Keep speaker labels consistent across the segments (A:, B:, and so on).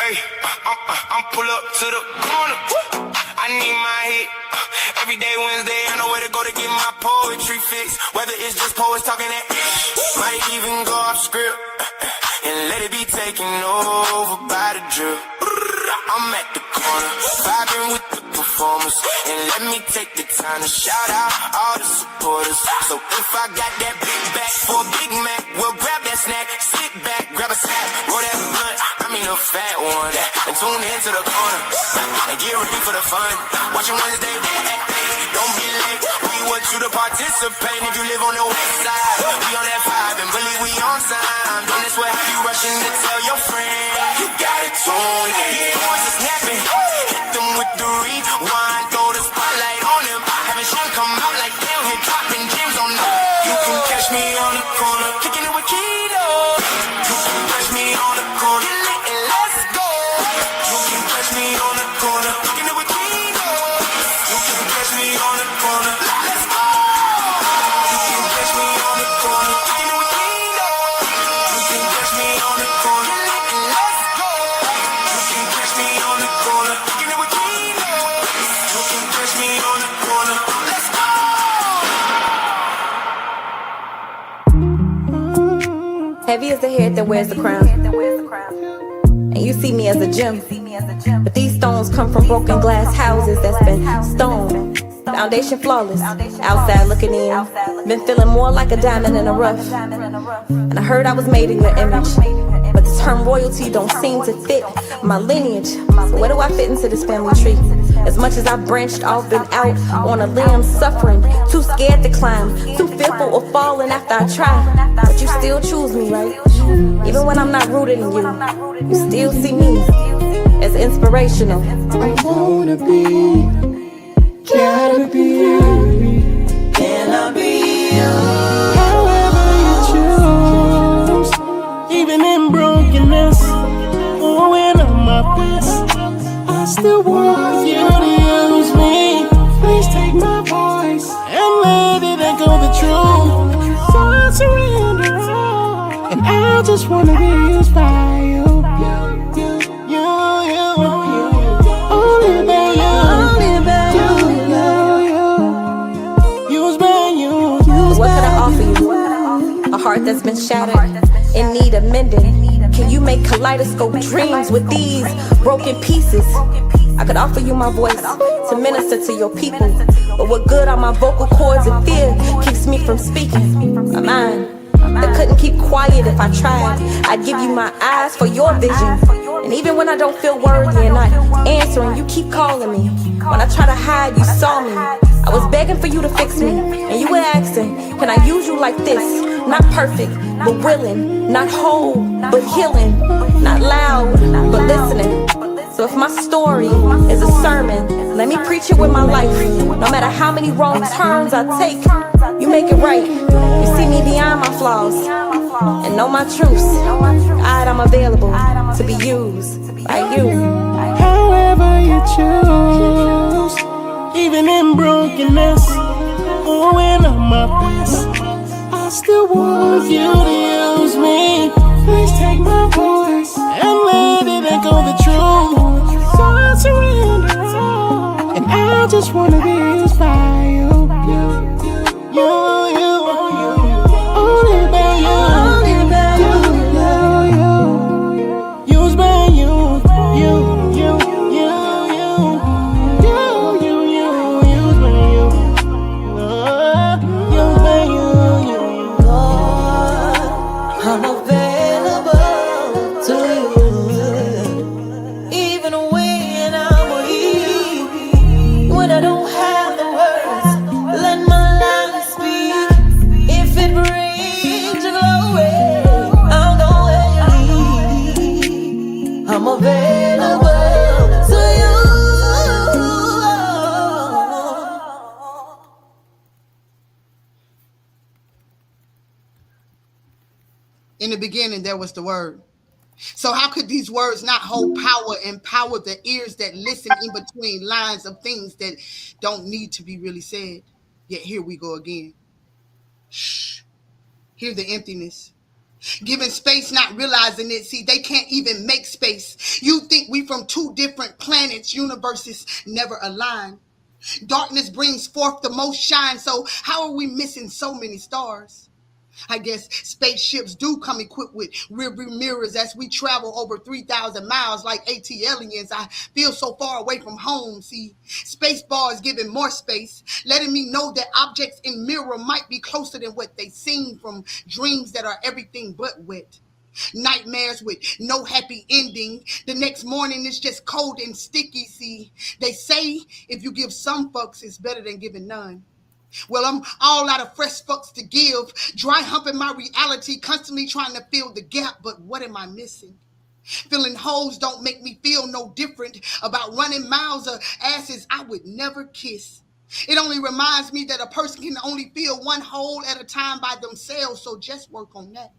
A: Hey, I'm pull up to the corner. I need my hit. Every day Wednesday, I know where to go to get my poetry fix. Whether it's just poets talking that, might even go off script and let it be taken over by the drill. I'm at the corner, vibing with the performers, and let me take the time to shout out all the supporters. So if I got that big back for a Big Mac, we'll grab that snack, sit back, grab a snack, roll that blunt, I mean a fat one, and tune into the corner, and get ready for the fun. Watching Wednesday, don't be late, we want you to participate. If you live on the west side, we on that vibe, and believe we on time. Don't this way, you rushing to tell your friend, you got it tuned in. These boys are snapping, hit them with the rewind, throw the spotlight on them, having shit come out like damn, here dropping gems on them. You can catch me on the corner, kicking it with Key-notez. You can catch me on the corner, get lit and let's go. You can catch me on the corner, kicking it with Key-notez. You can catch me on the corner, let's go. You can catch me on the corner, kicking it with Key-notez. You can catch me on the corner, get lit and let's go. You can catch me on the corner, kicking it with Key-notez. You can catch me on the corner, let's go.
B: Heavy is the head that wears the crown. And you see me as a gem. But these stones come from broken glass houses that's been stoned. Foundation flawless, outside looking in. Been feeling more like a diamond in the rough. And I heard I was made in your image, but the term royalty don't seem to fit my lineage. So where do I fit into this family tree? As much as I branched off and out on a limb, suffering, too scared to climb, too fearful of falling after I try. But you still choose me, right? Even when I'm not rooted in you, you still see me as inspirational.
C: I wanna be, gotta be you. Can I be you? However you choose, even in brokenness, or when I'm my best, I still want you to use me. Please take my voice and let it echo the truth. So I surrender all, and I just wanna be used by you.
B: A heart that's been shattered, in need of mending. Can you make kaleidoscope dreams with these broken pieces? I could offer you my voice to minister to your people, but what good are my vocal cords and fear keeps me from speaking? My mind that couldn't keep quiet if I tried. I'd give you my eyes for your vision. And even when I don't feel worthy and not answering, you keep calling me. When I try to hide, you saw me. I was begging for you to fix me, and you were asking, can I use you like this? Not perfect, but willing. Not whole, but healing. Not loud, but listening. So if my story is a sermon, let me preach it with my life. No matter how many wrong turns I take, you make it right. You see me beyond my flaws and know my truths. I'm available to be used by you.
C: However you choose, even in brokenness, or when I'm my best, I still want you to use me. Please take my voice and let it echo the truth. So I surrender all, and I just wanna be used by you. Only by you. Used by you.
D: I'm available to you, even when I'm weak, when I don't have the words. Let my life speak. If it brings you glory, I'll go where you lead. I'm available to you.
E: In the beginning, there was the word. So how could these words not hold power and empower the ears that listen in between lines of things that don't need to be really said? Yet here we go again. Shh. Hear the emptiness. Giving space, not realizing it. See, they can't even make space. You think we from two different planets, universes never align. Darkness brings forth the most shine, so how are we missing so many stars? I guess spaceships do come equipped with rearview mirrors as we travel over 3,000 miles like AT aliens. I feel so far away from home. See, space bar is giving more space, letting me know that objects in mirror might be closer than what they seem from dreams that are everything but wet. Nightmares with no happy ending. The next morning it's just cold and sticky. See, they say if you give some fucks, it's better than giving none. Well, I'm all out of fresh fucks to give, dry humping my reality, constantly trying to fill the gap. But what am I missing? Filling holes don't make me feel no different about running miles of asses I would never kiss. It only reminds me that a person can only fill one hole at a time by themselves, so just work on that.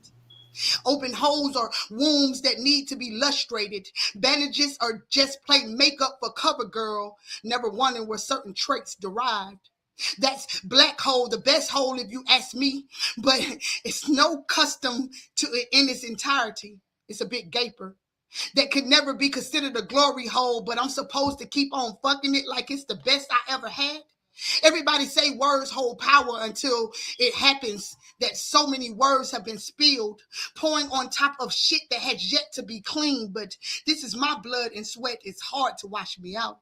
E: Open holes or wounds that need to be lustrated. Bandages are just plain makeup for cover girl, never wondering where certain traits derived. That's black hole, the best hole if you ask me, but it's no custom to it in its entirety. It's a big gaper that could never be considered a glory hole, but I'm supposed to keep on fucking it like it's the best I ever had. Everybody say words hold power until it happens that so many words have been spilled, pouring on top of shit that has yet to be cleaned. But this is my blood and sweat. It's hard to wash me out.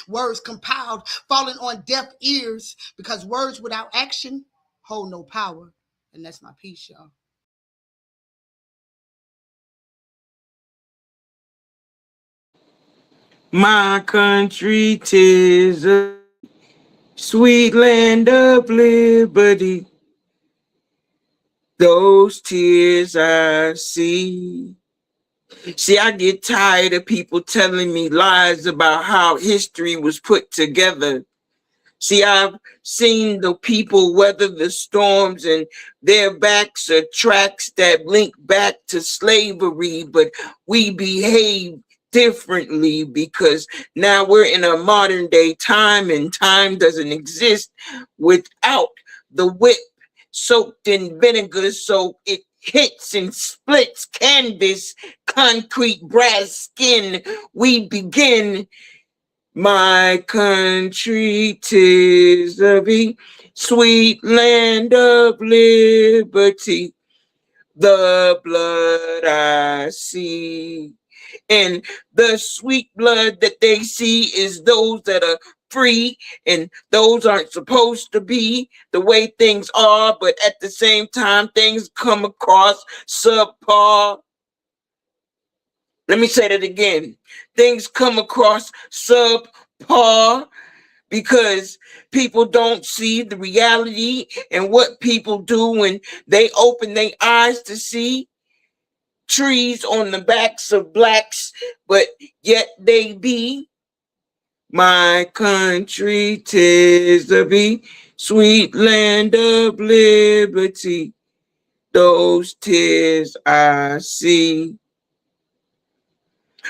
E: Words compiled, falling on deaf ears, because words without action hold no power. And that's my piece, y'all.
F: My country, 'tis a sweet land of liberty. Those tears I see. See, I get tired of people telling me lies about how history was put together. See, I've seen the people weather the storms, and their backs are tracks that link back to slavery, but we behave differently because now we're in a modern day time, and time doesn't exist without the whip soaked in vinegar, so it hits and splits canvas, concrete, brass skin. We begin. My country, 'tis the sweet land of liberty. The blood I see. And the sweet blood that they see is those that are free, and those aren't supposed to be the way things are, but at the same time, things come across subpar. Let me say that again. Things come across subpar because people don't see the reality and what people do when they open their eyes to see trees on the backs of blacks, but yet they be. My country, 'tis the sweet land of liberty. Those tears I see.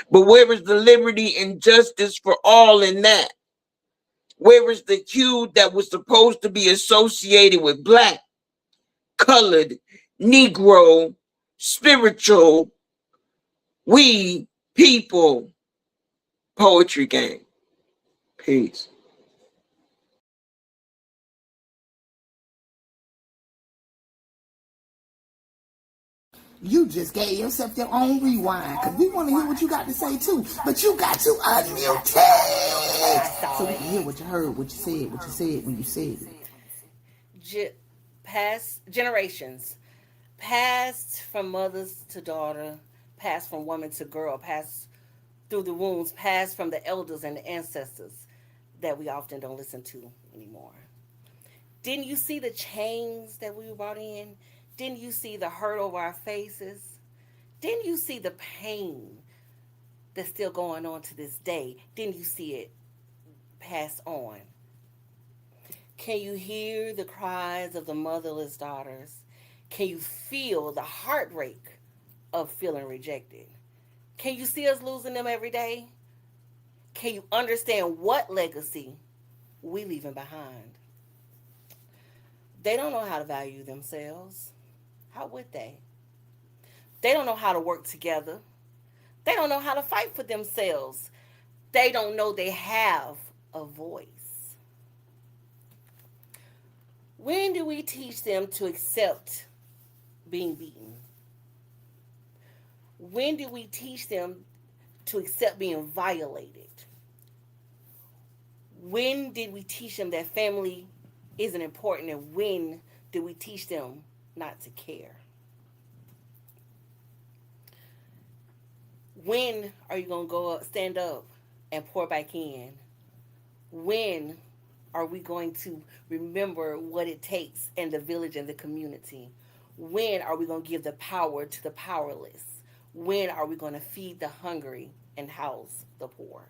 F: But where is the liberty and justice for all in that? Where is the hue that was supposed to be associated with black, colored, Negro, spiritual, we people? Poetry game. Peace.
C: You just gave yourself your own rewind because we want to hear what you got to say too. But you got to unmute it so we can hear what you heard, what you said when you said it.
G: Past generations, passed from mothers to daughter, passed from woman to girl, passed through the wounds, passed from the elders and the ancestors that we often don't listen to anymore. Didn't you see the chains that we brought in? Didn't you see the hurt over our faces? Didn't you see the pain that's still going on to this day? Didn't you see it pass on? Can you hear the cries of the motherless daughters? Can you feel the heartbreak of feeling rejected? Can you see us losing them every day? Can you understand what legacy we leaving behind? They don't know how to value themselves. How would they? They don't know how to work together. They don't know how to fight for themselves. They don't know they have a voice. When do we teach them to accept being beaten? When do we teach them to accept being violated? When did we teach them that family isn't important, and when do we teach them not to care? When are you going to go up, stand up, and pour back in? When are we going to remember what it takes in the village and the community? When are we going to give the power to the powerless? When are we going to feed the hungry and house the poor?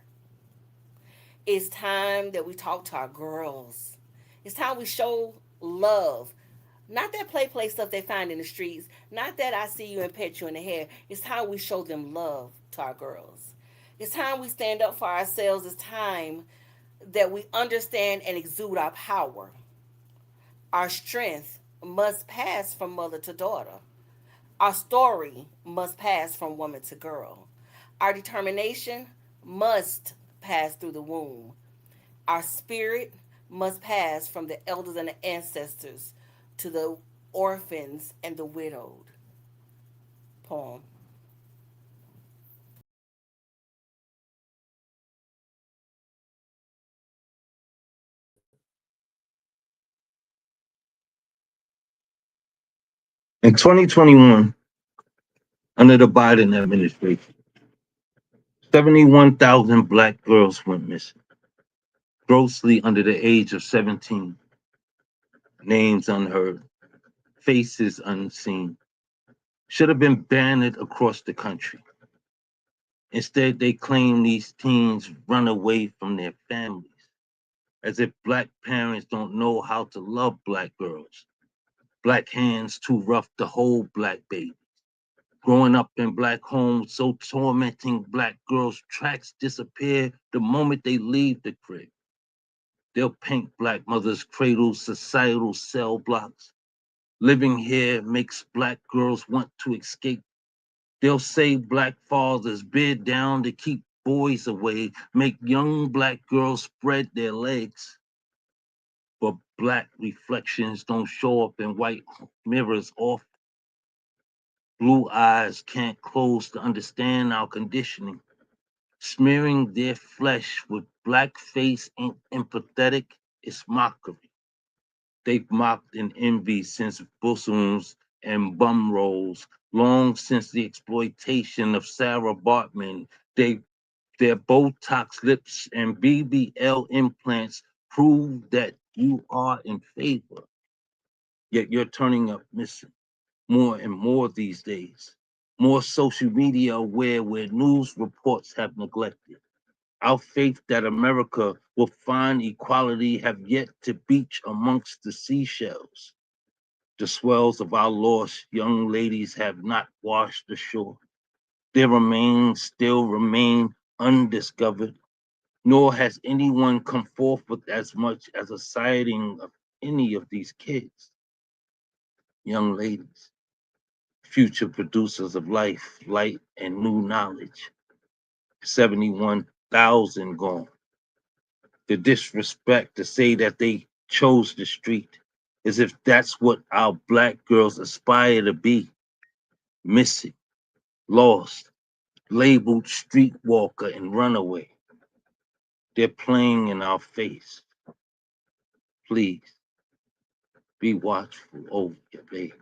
G: It's time that we talk to our girls. It's time we show love. Not that play stuff they find in the streets. Not that I see you and pet you in the hair. It's time we show them love to our girls. It's time we stand up for ourselves. It's time that we understand and exude our power. Our strength must pass from mother to daughter. Our story must pass from woman to girl. Our determination must pass through the womb. Our spirit must pass from the elders and the ancestors to the orphans and the widowed. Poem.
H: In 2021, under the Biden administration, 71,000 Black girls went missing, grossly under the age of 17. Names unheard, faces unseen, should have been banned across the country. Instead, they claim these teens run away from their families, as if Black parents don't know how to love Black girls. Black hands too rough to hold Black babies. Growing up in Black homes, so tormenting Black girls' tracks disappear the moment they leave the crib. They'll paint Black mothers' cradles, societal cell blocks. Living here makes Black girls want to escape. They'll say Black fathers bid down to keep boys away, make young Black girls spread their legs. But Black reflections don't show up in white mirrors often. Blue eyes can't close to understand our conditioning. Smearing their flesh with Black face ain't empathetic, it's mockery. They've mocked and envied since bosoms and bum rolls, long since the exploitation of Sarah Bartman. Their Botox lips and BBL implants prove that you are in favor. Yet you're turning up missing more and more these days. More social media aware where news reports have neglected. Our faith that America will find equality have yet to beach amongst the seashells. The swells of our lost young ladies have not washed ashore. Their remains still remain undiscovered, nor has anyone come forth with as much as a sighting of any of these kids. Young ladies, future producers of life, light, and new knowledge. 71,000 gone. The disrespect to say that they chose the street, as if that's what our Black girls aspire to be. Missing, lost, labeled streetwalker and runaway. They're playing in our face. Please be watchful over your babies.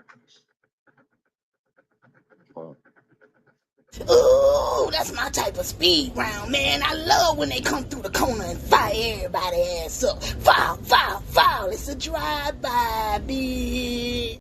E: Ooh, that's my type of speed round, man. I love when they come through the corner and fire everybody ass up. Foul, foul, foul. It's a drive-by, bitch.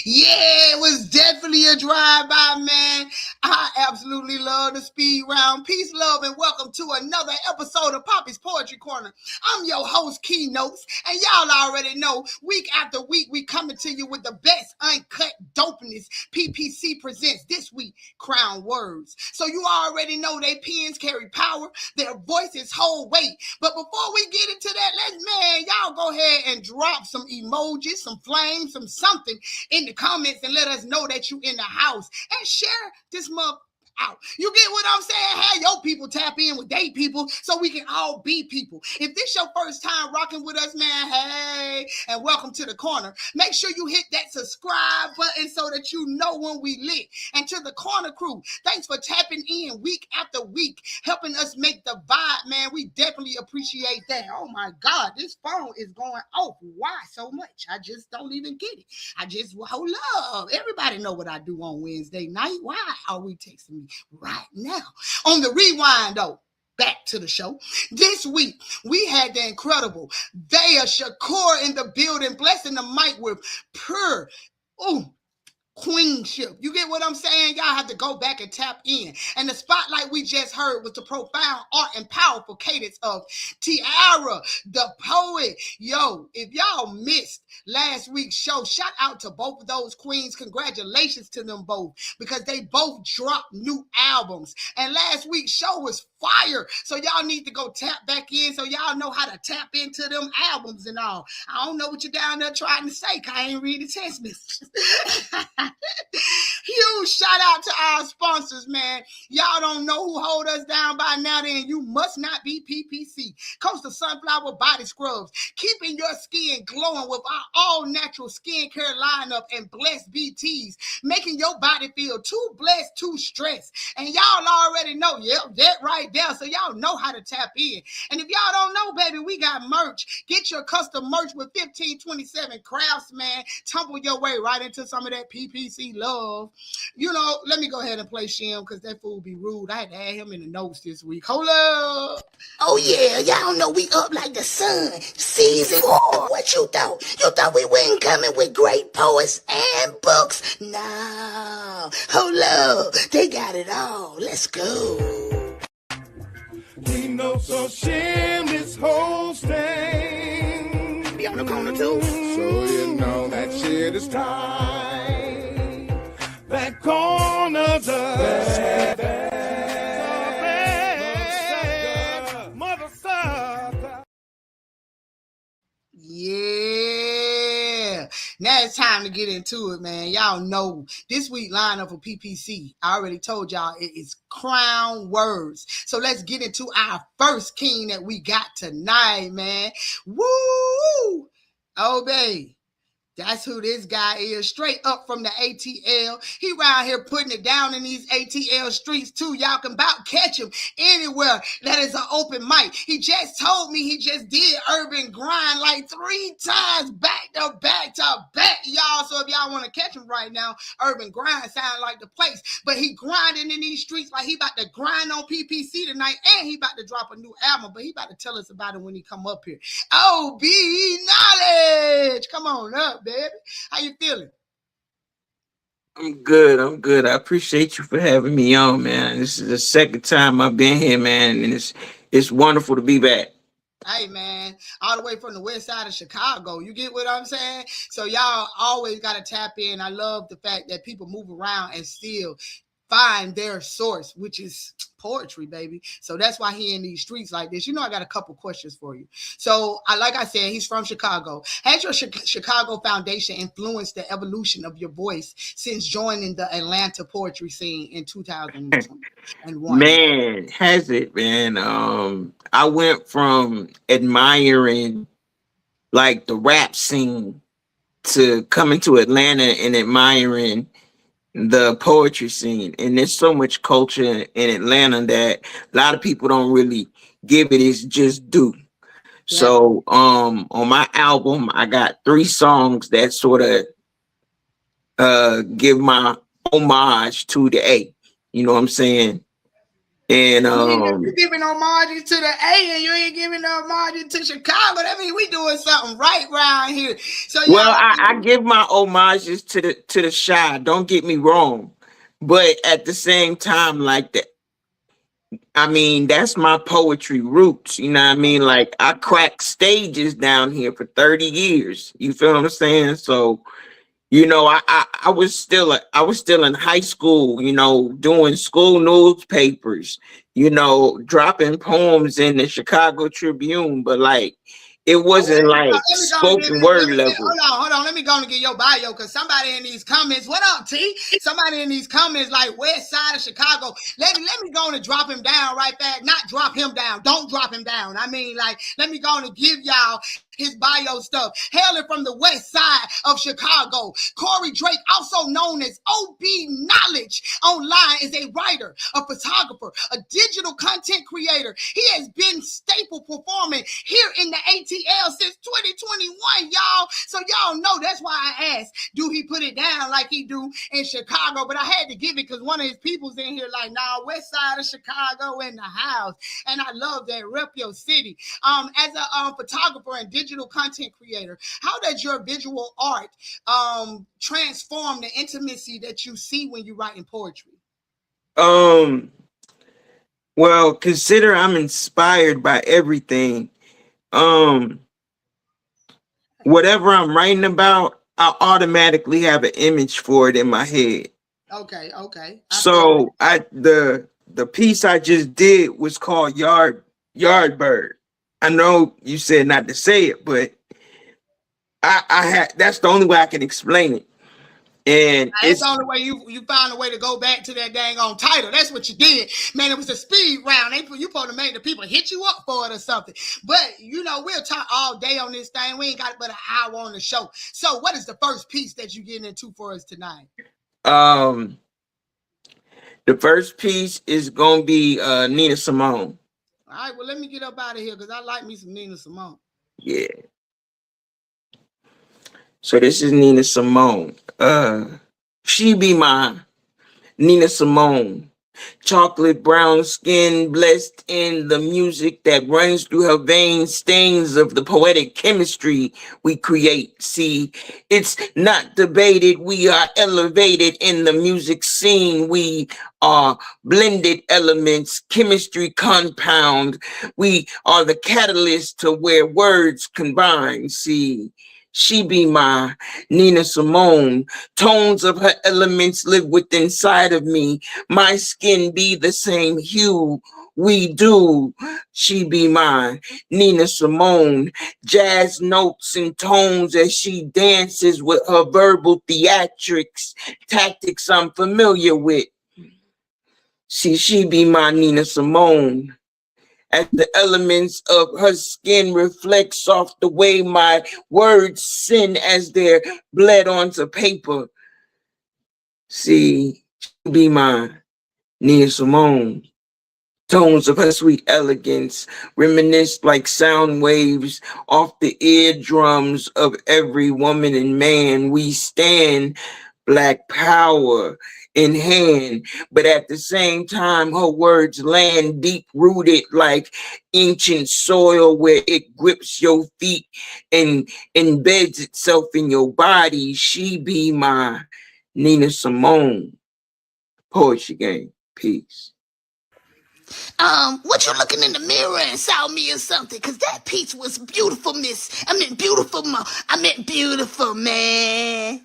E: Yeah, it was definitely a drive-by, man. I absolutely love the speed round. Peace, love, and welcome to another episode of Papi's Poetry Corner. I'm your host, Key-notez, and y'all already know, week after week, we coming to you with the best uncut dopeness. P.P.C presents this week, Crown Words. So you already know they pens carry power, their voices hold weight. But before we get into that, y'all go ahead and drop some emojis, some flames, scream some something in the comments and let us know that you in the house and share this mug out. You get what I'm saying? Have your people tap in with they people so we can all be people. If this your first time rocking with us, man, hey, and welcome to the corner. Make sure you hit that subscribe button so that you know when we lit. And to the corner crew, thanks for tapping in week after week, helping us make the vibe, man. We definitely appreciate that. Oh my God, this phone is going off. Why so much? I just don't even get it. I just, hold up. Everybody know what I do on Wednesday night. Why are we texting me right now? On the rewind, though, back to the show. This week, we had the incredible Vaya Shakur in the building, blessing the mic with pure, queenship. You get what I'm saying? Y'all have to go back and tap in. And the spotlight we just heard was the profound art and powerful cadence of Tiara, the poet. Yo, if y'all missed last week's show, shout out to both of those queens. Congratulations to them both, because they both dropped new albums. And last week's show was fire. So y'all need to go tap back in so y'all know how to tap into them albums and all. I don't know what you're down there trying to say, because I ain't read the text messages. Huge shout out to our sponsors, man. Y'all don't know who hold us down by now, then you must not be P.P.C. Coastal Sunflower Body Scrubs, keeping your skin glowing with our all-natural skincare lineup and blessed BTs, making your body feel too blessed, too stressed. And y'all already know, yep, that right there, so y'all know how to tap in. And if y'all don't know, baby, we got merch. Get your custom merch with 1527 Craftsman. Tumble your way right into some of that P.P.C love. You know, let me go ahead and play Shim, because that fool be rude. I had to add him in the notes this week. Hold up. Oh yeah, y'all know we up like the sun. Season 4. What you thought? You thought we weren't coming with great poets and books? No. Hold up. They got it all. Let's go.
C: He knows so shameless hosting.
E: Be on the corner too.
C: So you know that shit is tight. That corner's a mother sucker.
E: Yeah. Now it's time to get into it, man. Y'all know this week lineup for P.P.C. I already told y'all it is crown words. So let's get into our first king that we got tonight, man. Woo! Oh, babe. That's who this guy is, straight up from the ATL. He around here putting it down in these ATL streets too. Y'all can about catch him anywhere that is an open mic. He just told me he just did Urban Grind like 3 times back to back to back, y'all. So if y'all want to catch him right now, Urban Grind sound like the place. But he grinding in these streets like he about to grind on P.P.C tonight, and he about to drop a new album, but he about to tell us about it when he come up here. Oh, be knowledge. Come on up, baby. How you feeling?
F: I'm good. I appreciate you for having me on, man. This is the second time I've been here, man, and it's wonderful to be back.
E: Hey, man, all the way from the west side of Chicago. You get what I'm saying? So y'all always got to tap in. I love the fact that people move around and still find their source, which is poetry, baby. So that's why he in these streets like this. You know, I got a couple questions for you. So like I said, he's from Chicago. Has your Chicago foundation influenced the evolution of your voice since joining the Atlanta poetry scene in 2001?
F: Man, has it, man? I went from admiring like the rap scene to coming to Atlanta and admiring the poetry scene. And there's so much culture in Atlanta that a lot of people don't really give it its just due. Yeah. So on my album, I got 3 songs that sort of give my homage to the A. You know what I'm saying? And
E: you giving homage to the A and you ain't giving homage to Chicago. That means we doing something right around here. So
F: well, I give my homages to the Chi. Don't get me wrong, but at the same time, like that, I mean, that's my poetry roots. You know what I mean? Like I cracked stages down here for 30 years. You feel what I'm saying? So, you know, I was still in high school, you know, doing school newspapers, you know, dropping poems in the Chicago Tribune. But like It
E: Oh,
F: wasn't like
E: let me go and give
F: spoken
E: it.
F: word level.
E: Hold on. Let me go and get your bio because somebody in these comments, what up, T? Somebody in these comments like West Side of Chicago. Let me go and drop him down right back. Not drop him down. Don't drop him down. I mean, like, let me go and give y'all his bio stuff. Hailing from the West Side of Chicago, Corey Drake, also known as OB Knowledge online, is a writer, a photographer, a digital content creator. He has been staple performing here in the ATL since 2021, y'all. So y'all know that's why I asked, do he put it down like he do in Chicago? But I had to give it because one of his people's in here like, nah, West Side of Chicago in the house. And I love that. Rep your city. As a photographer and digital content creator, how does your visual art transform the intimacy that you see when you're writing poetry?
F: Well, consider I'm inspired by everything. Whatever I'm writing about, I automatically have an image for it in my head.
E: Okay.
F: So the piece I just did was called Yardbird. I know you said not to say it, but I had that's the only way I can explain it. And
E: that's the only way you found a way to go back to that dang on title. That's what you did, man. It was a speed round. You supposed to make the people hit you up for it or something. But we'll talk all day on this thing. We ain't got but an hour on the show. So, what is the first piece that you getting into for us tonight?
F: The first piece is gonna be Nina Simone.
E: All right, well, let me get up out of here because I like me some Nina Simone.
F: Yeah. So this is Nina Simone. She be my Nina Simone. Chocolate brown skin, blessed in the music that runs through her veins, stains of the poetic chemistry we create. See, it's not debated. We are elevated in the music scene. We are blended elements, chemistry compound. We are the catalyst to where words combine. See, she be my Nina Simone. Tones of her elements live within inside of me. My skin be the same hue. We do. She be mine. Nina Simone. Jazz notes and tones as she dances with her verbal theatrics. Tactics I'm familiar with. See, she be my Nina Simone. As the elements of her skin reflects off the way my words sin as they're bled onto paper. See, she be my Nina Simone. Tones of her sweet elegance reminisce like sound waves off the eardrums of every woman and man. We stand Black power in hand, but at the same time, her words land deep rooted like ancient soil where it grips your feet and embeds itself in your body. She be my Nina Simone. Poetry Game. Peace.
E: What you looking in the mirror and saw me or something? Cause that piece was beautiful, miss. I meant beautiful, man.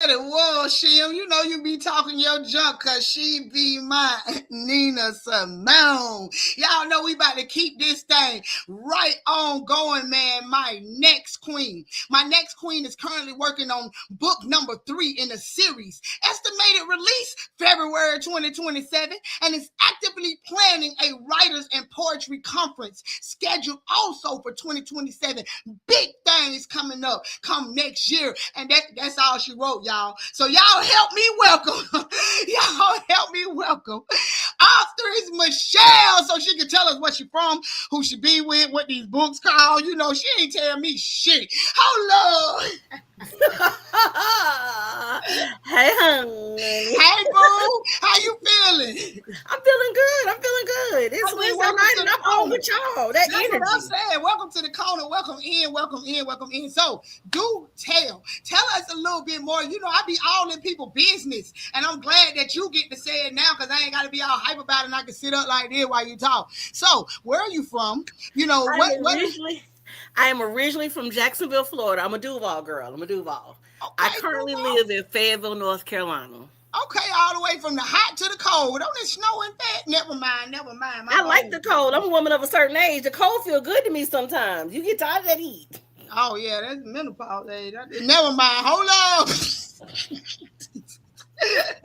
E: It was, Shim. You be talking your junk because she be my Nina Simone. Y'all know we about to keep this thing right on going, man. My next queen is currently working on book number 3 in a series. Estimated release February 2027, and is actively planning a writers and poetry conference scheduled also for 2027. Big things coming up come next year, and that's all she wrote, y'all. So y'all help me welcome. Y'all help me welcome. Author is Michelle, so she can tell us where she from, who she be with, what these books called. She ain't tell me shit. Hold on.
G: Hey, honey.
E: Hey, boo. How you feeling?
G: I'm feeling good. It's Wednesday night and I'm on with y'all. That's energy.
E: What I'm saying. Welcome to the corner. Welcome in. So, do tell us a little bit more. I be all in people business, and I'm glad that you get to say it now because I ain't got to be all hype about it, and I can sit up like this while you talk. So, where are you from?
G: I am originally from Jacksonville, Florida. I'm a Duval girl.
E: Okay,
G: I currently live in Fayetteville, North Carolina.
E: Okay, all the way from the hot to the cold. Don't it snow in that? Never mind, never mind. My
G: I like
E: bones.
G: the cold. I'm a woman of a certain age. The cold feel good to me sometimes. You get tired of that heat.
E: Oh yeah, that's menopause age. Never mind. Hold on.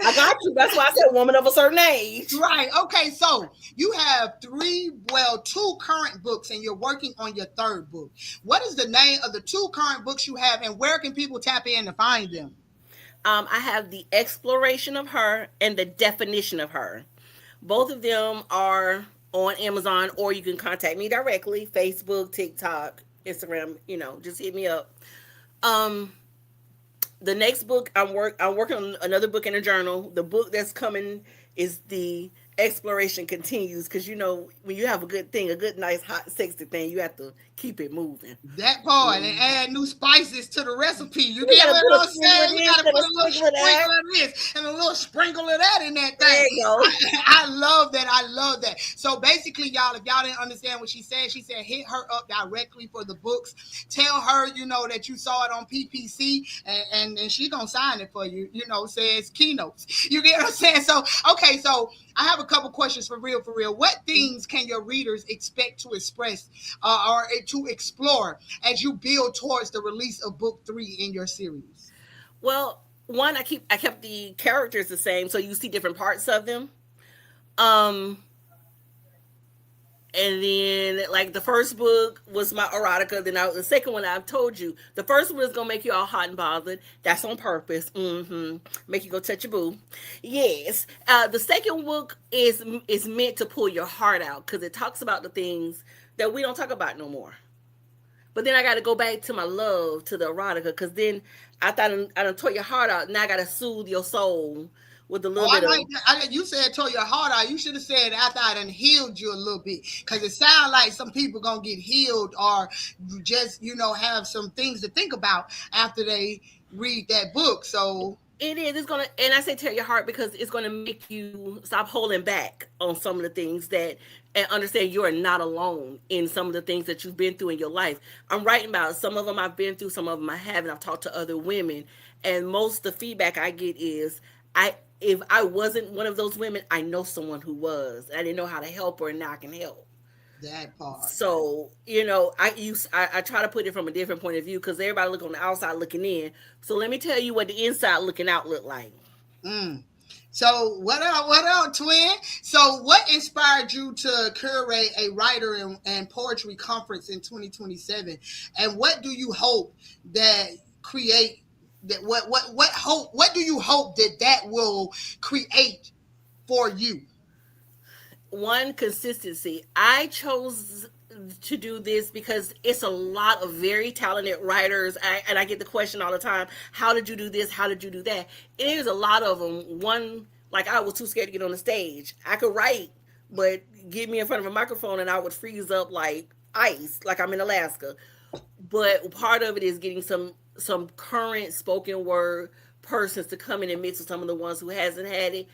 G: I got you. That's why I said woman of a certain age.
E: Right. Okay. So you have two current books, and you're working on your third book. What is the name of the two current books you have, and where can people tap in to find them?
G: I have the exploration of her and the definition of her. Both of them are on Amazon, or you can contact me directly, Facebook, TikTok, Instagram. Just hit me up. Um, the next book I'm working on another book in a journal. The book that's coming is the exploration continues, because when you have a good thing, a good nice hot sexy thing, you have to keep it moving.
E: That part, and add new spices to the recipe. You
G: We
E: get
G: gotta
E: what
G: put a
E: I'm
G: sprinkle of
E: saying? We
G: this
E: got to
G: and
E: put
G: a
E: a little
G: sprinkle of that.
E: sprinkle of this and a little sprinkle of that in that
G: There
E: thing.
G: you go.
E: I love that. I love that. So basically, y'all, if y'all didn't understand what she said hit her up directly for the books. Tell her, that you saw it on P.P.C. and she gonna sign it for you. Says Key-notes. You get what I'm saying? So okay, so I have a couple questions for real, for real. What themes can your readers expect to express or to explore as you build towards the release of book 3 in your series?
G: Well, one, I kept the characters the same, so you see different parts of them. Um, and then like the first book was my erotica. Then the second one I've told you. The first one is gonna make you all hot and bothered. That's on purpose. Make you go touch your boo. Yes. The second book is meant to pull your heart out, because it talks about the things that we don't talk about no more. But then I got to go back to my love, to the erotica, because then I done tore your heart out. Now I got to soothe your soul with a
E: Oh,
G: little
E: I
G: bit of.
E: like that. You said tore your heart out. You should have said after I done healed you a little bit, because it sounds like some people gonna get healed or just have some things to think about after they read that book. So
G: It is. It's gonna, and I say tear your heart because it's gonna make you stop holding back on some of the things that, and understand you are not alone in some of the things that you've been through in your life. I'm writing about some of them I've been through, some of them I haven't. I've talked to other women, and most of the feedback I get is, if I wasn't one of those women, I know someone who was. I didn't know how to help her, and now I can help.
E: that part.
G: So I try to put it from a different point of view, because everybody look on the outside looking in. So let me tell you what the inside looking out look like.
E: Mm. So what up, twin? So what inspired you to curate a writer and poetry conference in 2027? And what do you hope that create that what do you hope that will create for you?
G: One, consistency. I chose to do this because it's a lot of very talented writers, and I get the question all the time, how did you do this, how did you do that? It is a lot of them. One, like, I was too scared to get on the stage. I could write, but get me in front of a microphone and I would freeze up like ice, like I'm in Alaska. But part of it is getting some current spoken word persons to come in and mix with some of the ones who hasn't had it,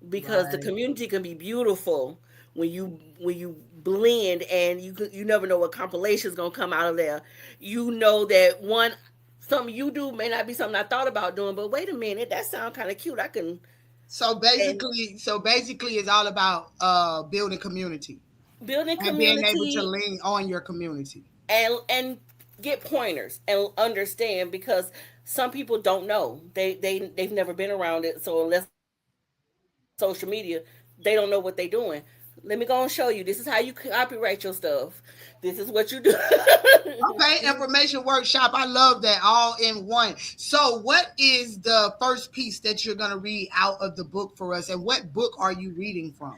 G: because the
E: Right.
G: community can be beautiful when you blend, and you never know what compilation is gonna come out of there. That one, something you do may not be something I thought about doing, but wait a minute, that sounds kind of cute. I can. And
E: So basically it's all about building community
G: building
E: and being able to
G: community,
E: lean on your community.
G: and get pointers and understand, because some people don't know, they've never been around it, so unless social media, they don't know what they're doing. Let me go and show you, this is how you copyright your stuff, this is what you do.
E: Okay, information workshop. I love that, all in one. So, what is the first piece that you're going to read out of the book for us, and what book are you reading from?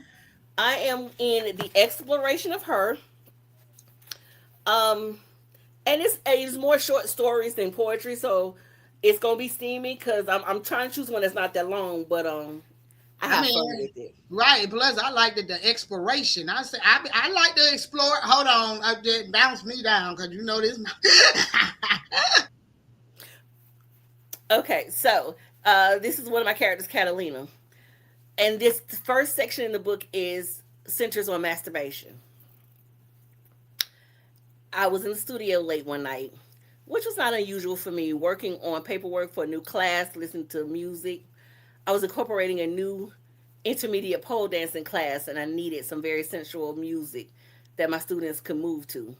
G: I am in the exploration of her. um and it's more short stories than poetry, so it's gonna be steamy, because I'm trying to choose one that's not that long, but I
E: I
G: have fun
E: mean,
G: with it.
E: right. Plus, I like the exploration. I say I like to explore. Hold on, just bounce me down because you know this.
G: Okay, so this is one of my characters, Catalina, and this first section in the book is centers on masturbation. I was in the studio late one night, which was not unusual for me, working on paperwork for a new class, listening to music. I was incorporating a new intermediate pole dancing class, and I needed some very sensual music that my students could move to.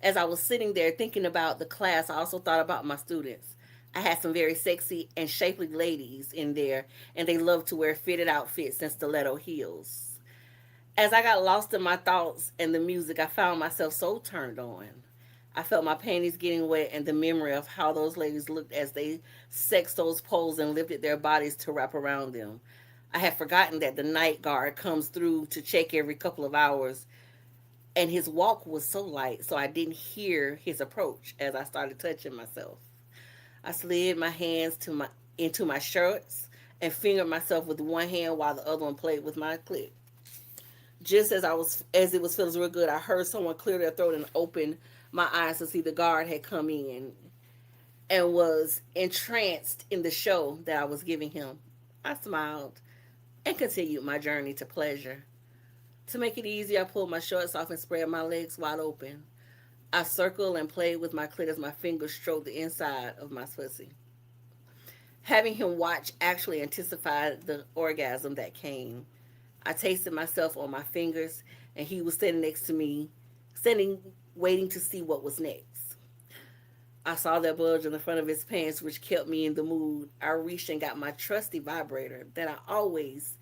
G: As I was sitting there thinking about the class, I also thought about my students. I had some very sexy and shapely ladies in there, and they loved to wear fitted outfits and stiletto heels. As I got lost in my thoughts and the music, I found myself so turned on. I felt my panties getting wet and the memory of how those ladies looked as they sexed those poles and lifted their bodies to wrap around them. I had forgotten that the night guard comes through to check every couple of hours, and his walk was so light, so I didn't hear his approach as I started touching myself. I slid my hands to my into my shirts and fingered myself with one hand while the other one played with my clit. Just as it was feeling real good, I heard someone clear their throat and open my eyes to see the guard had come in and was entranced in the show that I was giving him. I smiled and continued my journey to pleasure. To make it easy, I pulled my shorts off and spread my legs wide open. I circled and played with my clit as my fingers stroked the inside of my pussy. Having him watch actually intensified the orgasm that came. I tasted myself on my fingers, and he was standing next to me, standing waiting to see what was next. I saw that bulge in the front of his pants, which kept me in the mood. I reached and got my trusty vibrator that I always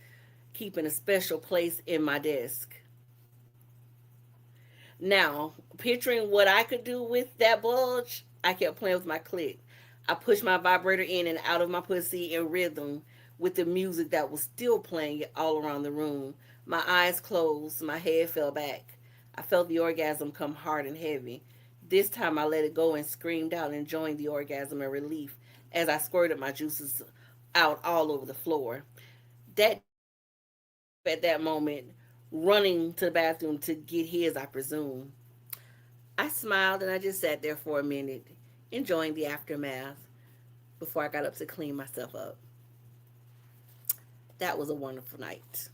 G: keep in a special place in my desk. Now, picturing what I could do with that bulge, I kept playing with my clit. I pushed my vibrator in and out of my pussy in rhythm with the music that was still playing all around the room. My eyes closed, my head fell back. I felt the orgasm come hard and heavy. This time I let it go and screamed out, enjoying the orgasm and relief as I squirted my juices out all over the floor. That at that moment, running to the bathroom to get his, I presume. I smiled and I just sat there for a minute, enjoying the aftermath before I got up to clean myself up. That was a wonderful night.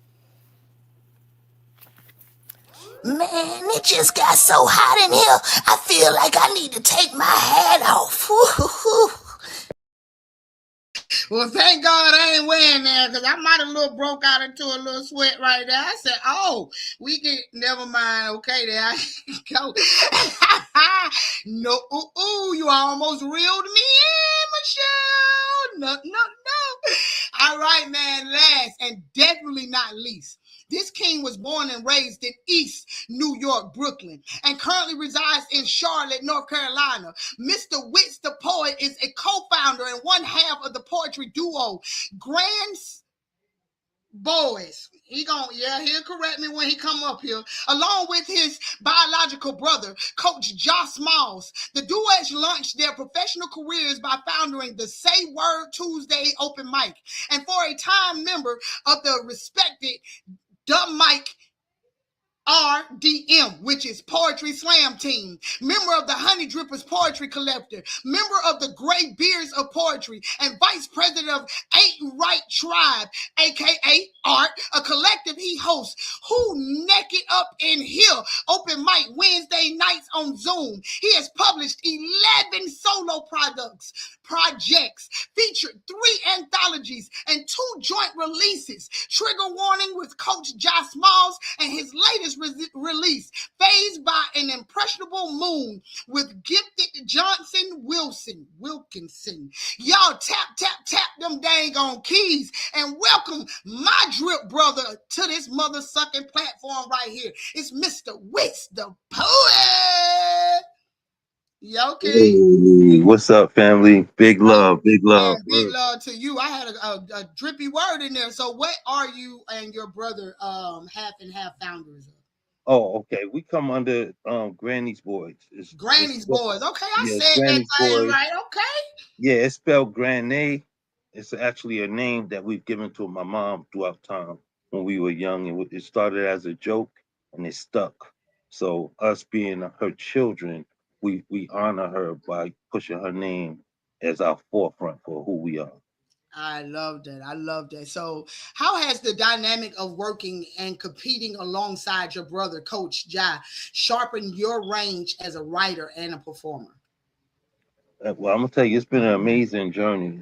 I: Man, it just got so hot in here. I feel like I need to take my hat off.
E: Well, thank God I ain't wearing that because I might have little broke out into a little sweat right there. I said, "Oh, we get never mind." Okay, there I go. No, you almost reeled me in, Michelle. No. All right, man. Last and definitely not least. This king was born and raised in East New York, Brooklyn, and currently resides in Charlotte, North Carolina. Mr. Wits the Poet is a co-founder and one half of the poetry duo Grand Boys. He'll correct me when he come up here. Along with his biological brother, Coach Josh Smalls. The duets launched their professional careers by founding the Say Word Tuesday open mic, and for a time member of the respected Dumb Mike RDM, which is Poetry Slam Team, member of the Honey Drippers Poetry Collective, member of the Great Beards of Poetry, and vice president of Ain't Right Tribe, aka Art, a collective he hosts. Who Naked Up in Here, open mic Wednesday nights on Zoom. He has published 11 solo projects, featured 3 anthologies and 2 joint releases. Trigger Warning with Coach Josh Smalls and his latest release, Phased by an Impressionable Moon with Gifted Wilkinson. Y'all tap them dang on keys and welcome my drip brother to this mother sucking platform right here. It's Mr. Wits the Poet. You okay?
H: Hey, what's up, family? Big love, big love.
E: Man, big love to you. I had a drippy word in there. So what are you and your brother half and half founders of?
H: Oh, okay. We come under Granny's Boys.
E: Granny's Boys. Okay, I
H: yeah,
E: said that
H: Granny's
E: thing
H: Boys.
E: right. Okay.
H: Yeah, it's spelled Granny. It's actually a name that we've given to my mom throughout time when we were young. It started as a joke and it stuck. So us being her children, we honor her by pushing her name as our forefront for who we are.
E: I love that. So how has the dynamic of working and competing alongside your brother, Coach Jai, sharpened your range as a writer and a performer?
H: Well, I'm gonna tell you, it's been an amazing journey.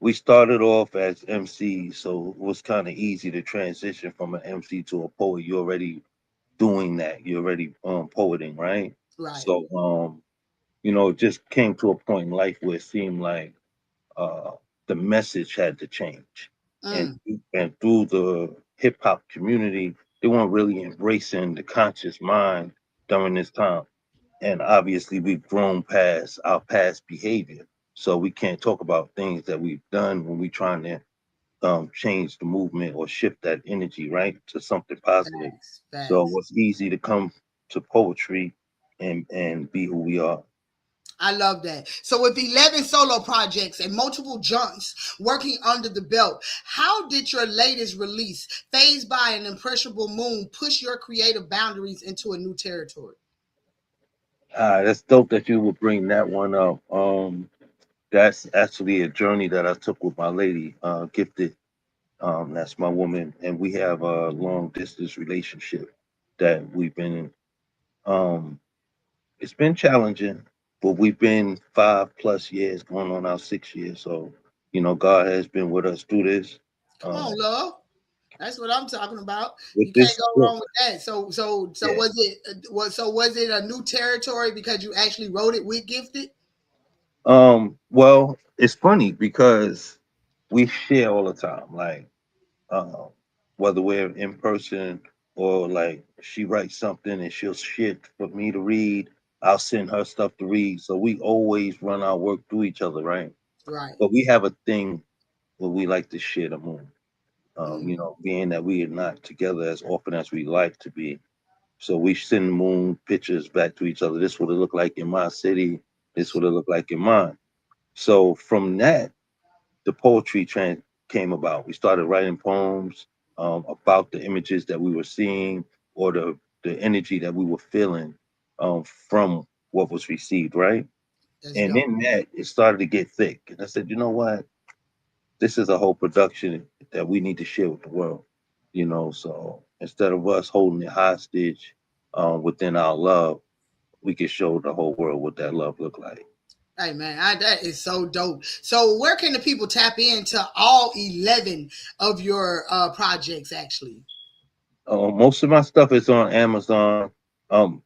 H: we started off as MCs, so it was kind of easy to transition from an MC to a poet. You're already doing that. You're already poeting, right?
E: Right.
H: So it just came to a point in life where it seemed like uh, the message had to change, and
E: Mm.
H: and through the hip hop community, they weren't really embracing the conscious mind during this time. And obviously, we've grown past our past behavior, so we can't talk about things that we've done when we're trying to change the movement or shift that energy right to something positive.
E: Facts.
H: So
E: Facts.
H: it's easy to come to poetry and be who we are.
E: I love that. So, with 11 solo projects and multiple joints working under the belt, how did your latest release, Phased by an Impressionable Moon, push your creative boundaries into a new territory?
H: That's dope that you would bring that one up. That's actually a journey that I took with my lady, Gifted. That's my woman, and we have a long distance relationship that we've been in. Um, it's been challenging, but we've been 5+ years, going on our 6 years. So, God has been with us through this.
E: Come on,
H: Um,
E: love. That's what I'm talking about.
H: with
E: You can't
H: this
E: go
H: book,
E: wrong with that. So
H: yeah.
E: was it a new territory because you actually wrote it with Gifted?
H: Well, it's funny because we share all the time, like uh, whether we're in person or like she writes something and she'll shit for me to read. I'll send her stuff to read. So we always run our work through each other, right?
E: Right.
H: But we have a thing where we like to share the moon.
E: Mm.
H: Being that we are not together as often as we like to be. So we send moon pictures back to each other. This what it look like in my city. This what it look like in mine. So from that, the poetry trend came about. We started writing poems about the images that we were seeing or the energy that we were feeling from what was received, right?
E: That's
H: And
E: dope.
H: in that, it started to get thick. And I said, you know what? This is a whole production that we need to share with the world. So instead of us holding it hostage within our love, we can show the whole world what that love look like.
E: Hey man, that is so dope. So where can the people tap into all 11 of your projects actually?
H: Most of my stuff is on Amazon.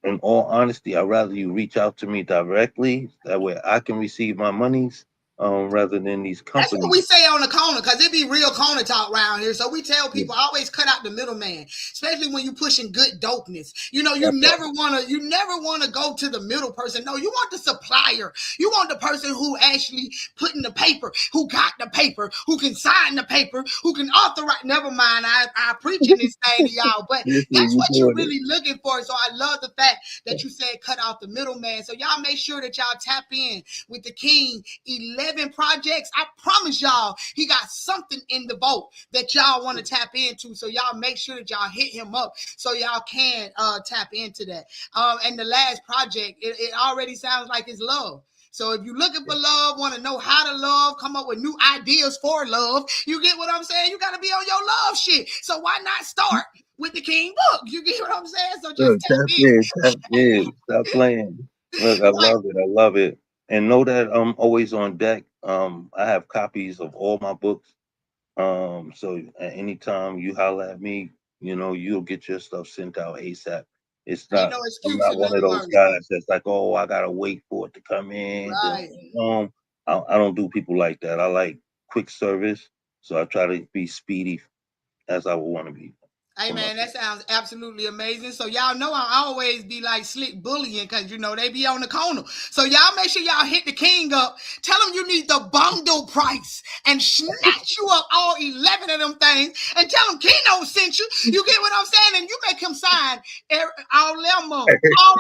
H: In all honesty, I'd rather you reach out to me directly. That way I can receive my monies rather than these
E: That's what we
H: companies.
E: say on the corner, because it be real corner talk around here. So we tell
H: Yeah,
E: people always cut out the middleman, especially when you pushing good dopeness. You
H: that's
E: never wanna go to the middle person. No, you want the supplier. You want the person who actually put in the paper, who got the paper, who can sign the paper, who can authorize. Never mind, I preaching this thing to y'all, but
H: this way
E: that's
H: you
E: what you're
H: doing it.
E: really looking for. So I love the fact that you said cut out the middleman. So y'all make sure that y'all tap in with the King. 11 projects. I promise y'all, he got something in the vault that y'all want to tap into. So y'all make sure that y'all hit him up so y'all can tap into that. And the last project, it already sounds like it's love. So if you're looking for love, want to know how to love, come up with new ideas for love, you get what I'm saying? You got to be on your love shit. So why not start with the King book? You get what I'm saying? So just
H: Look,
E: tap
H: tap
E: in.
H: in, tap in. Stop playing. Look, I
E: Right.
H: love it. I love it. And know that I'm always on deck. I have copies of all my books. So at any time you holler at me, you'll get your stuff sent out ASAP. It's
E: Ain't
H: not,
E: no
H: I'm
E: excuse
H: not
E: and
H: one of
E: nothing
H: those
E: worse.
H: guys that's like, oh, I gotta wait for it to come in. Then I'm
E: Right.
H: going home. I don't do people like that. I like quick service, so I try to be speedy as I would want to be
E: Hey
H: for
E: man, that
H: myself.
E: sounds absolutely amazing. So y'all know I always be like slick bullying because they be on the corner. So y'all make sure y'all hit the King up. Tell them you need the bundle price and snatch you up all 11 of them things and tell them Keno sent you. You get what I'm saying? And you make him sign all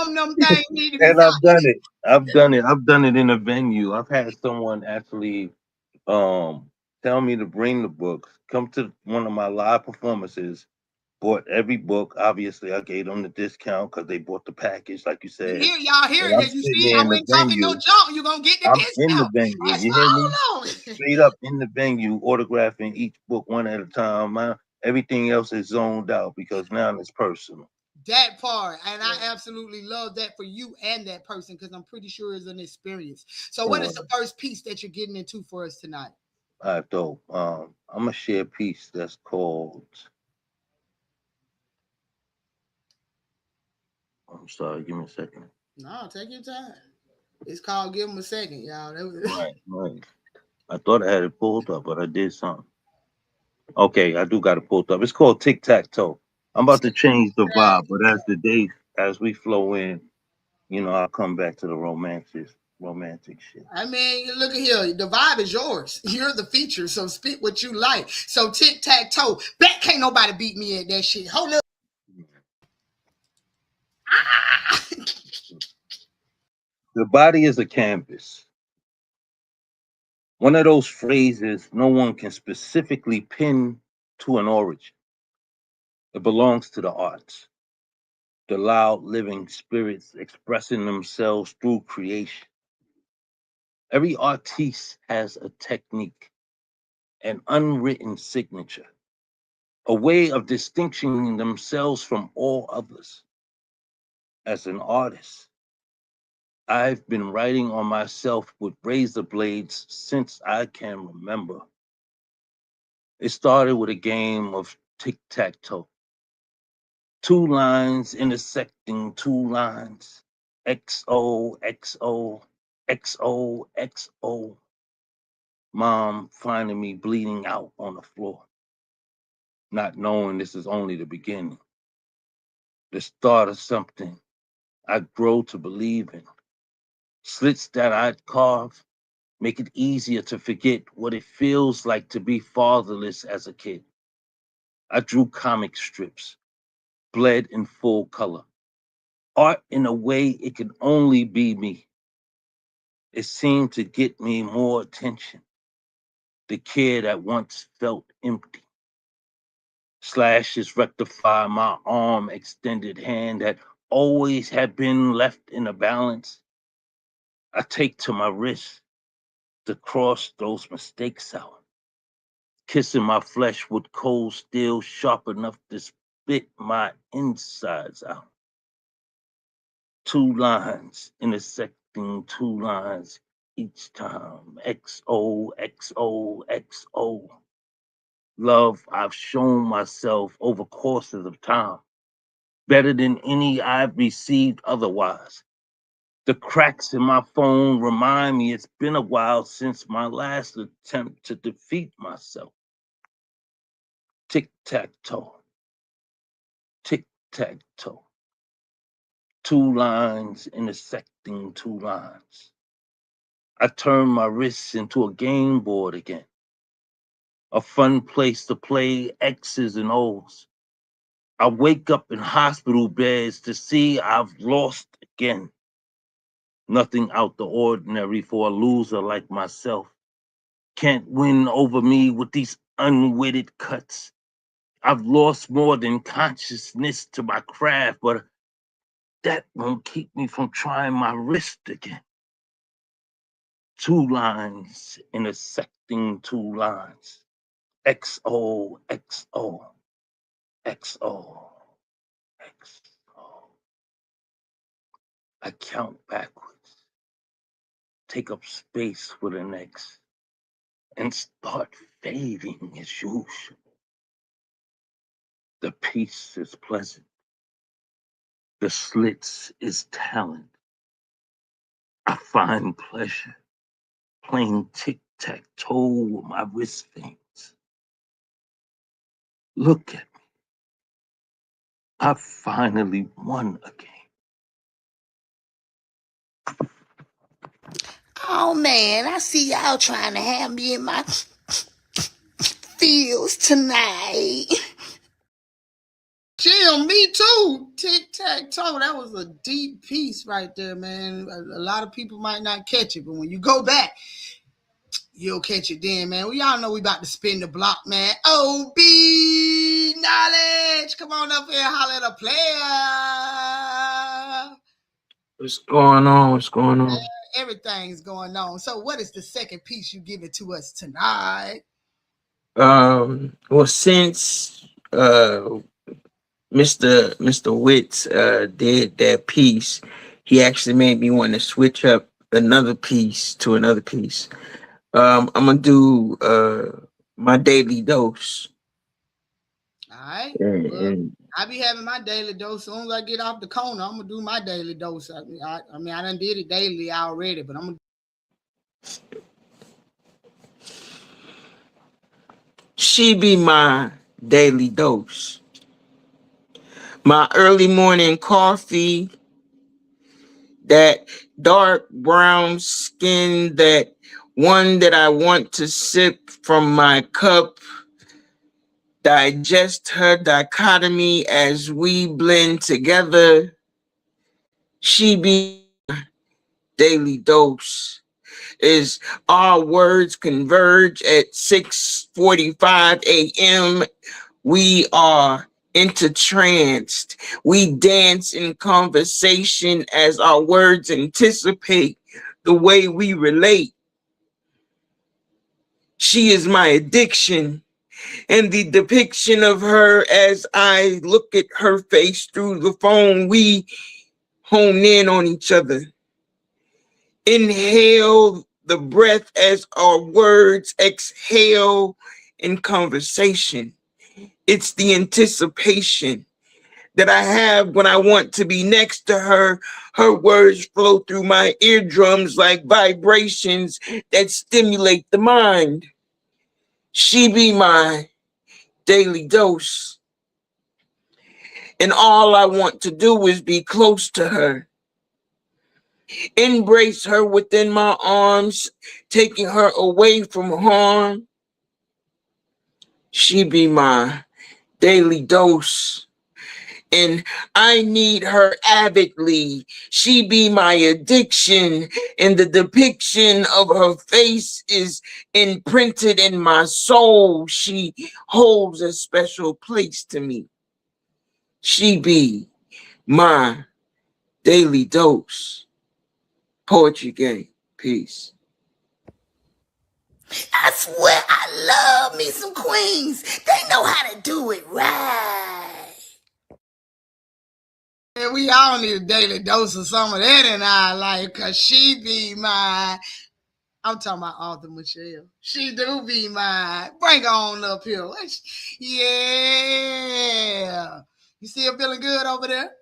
E: them them things need to be
H: And I've
E: signed.
H: done it. I've done it. I've done it in a venue. I've had someone actually tell me to bring the books, come to one of my live performances, bought every book. Obviously, I gave them the discount because they bought the package, like you said.
E: Y'all hear
H: And
E: it.
H: I'm
E: You
H: sitting
E: see,
H: there
E: I
H: in the
E: ain't talking no
H: venue.
E: junk. You gonna get the
H: I'm in the
E: discount.
H: venue.
E: That's
H: You hear me?
E: all.
H: Straight up in the venue, autographing each book one at a time. Everything else is zoned out because now it's personal.
E: That part, and I absolutely love that for you and that person because I'm pretty sure it's an experience. So, what is the first piece that you're getting into for us tonight?
H: All right, dope. I'm gonna share a piece that's called. I'm sorry, give me a second.
E: No, take your time. It's called "Give Them a Second," y'all.
H: Right, right. I thought I had it pulled up, but I did something. Okay, I do got it pulled up. It's called Tic Tac Toe. I'm about to change the vibe, but as the days as we flow in, I'll come back to the romantic shit.
E: I mean, look at here. The vibe is yours. You're the feature, so spit what you like. So tic tac toe. Bet can't nobody beat me at that shit. Hold up. Ah!
H: The body is a canvas. One of those phrases no one can specifically pin to an origin. It belongs to the arts, the loud living spirits expressing themselves through creation. Every artiste has a technique, an unwritten signature, a way of distinguishing themselves from all others. As an artist, I've been writing on myself with razor blades since I can remember. It started with a game of tic tac toe. Two lines intersecting two lines. XO, XO, XO, XO. Mom finding me bleeding out on the floor, not knowing this is only the beginning, the start of something I grow to believe in. Slits that I'd carve make it easier to forget what it feels like to be fatherless as a kid. I drew comic strips, bled in full color. Art in a way it could only be me. It seemed to get me more attention. The kid that once felt empty. Slashes rectify my arm extended hand that always had been left in a balance. I take to my wrist to cross those mistakes out. Kissing my flesh with cold steel sharp enough to spit my insides out. Two lines intersecting two lines each time. XO, XO, XO. Love I've shown myself over courses of time, better than any I've received otherwise. The cracks in my phone remind me it's been a while since my last attempt to defeat myself. Tic tac toe, tic tac toe. Two lines intersecting two lines. I turn my wrists into a game board again, a fun place to play X's and O's. I wake up in hospital beds to see I've lost again. Nothing out the ordinary for a loser like myself. Can't win over me with these unwitted cuts. I've lost more than consciousness to my craft, but that won't keep me from trying my wrist again. Two lines intersecting two lines. XO, XO, XO, XO. I count backwards, take up space with an X, and start fading as usual. The peace is pleasant. The slits is talent. I find pleasure playing tic-tac-toe with my wrist veins. Look at me. I finally won again.
I: Oh man, I see y'all trying to have me in my feels tonight.
E: Chill, me too. Tic tac toe. That was a deep piece right there, man. A lot of people might not catch it, but when you go back, you'll catch it then, man. We all know we about to spin the block, man. OB knowledge. Come on up here, holler at a player.
F: What's going on? What's going on?
E: Everything's going on. So, what is the second piece you give it to us tonight?
F: Well, since Mr. Witts did that piece, he actually made me want to switch up another piece to another piece. I'm gonna do my daily dose.
E: All right.
F: And,
E: Well,
F: and
E: I be having my daily dose. As soon as I get off the corner, I'm gonna do my daily dose. I mean, I done did it daily already, but I'm gonna.
F: she be my daily dose. My early morning coffee, that dark brown skin, that one that I want to sip from my cup, digest her dichotomy as we blend together. She be daily dose. Is our words converge at 6:45 a.m. We are intertranced. We dance in conversation as our words anticipate the way we relate. She is my addiction, and the depiction of her as I look at her face through the phone, we hone in on each other. Inhale the breath as our words exhale in conversation. It's the anticipation that I have when I want to be next to her. Her words flow through my eardrums like vibrations that stimulate the mind. She be my daily dose. And all I want to do is be close to her. Embrace her within my arms, taking her away from harm. She be my daily dose. And I need her avidly. She be my addiction, and the depiction of her face is imprinted in my soul. She holds a special place to me. She be my daily dose. Poetry Game. Peace.
I: I swear I love me some queens. They know how to do it right.
E: And we all need a daily dose of some of that in our life, cause she be my. I'm talking about Arthur Michelle. She do be mine. Bring her on up here. Yeah. You see her feeling good over there?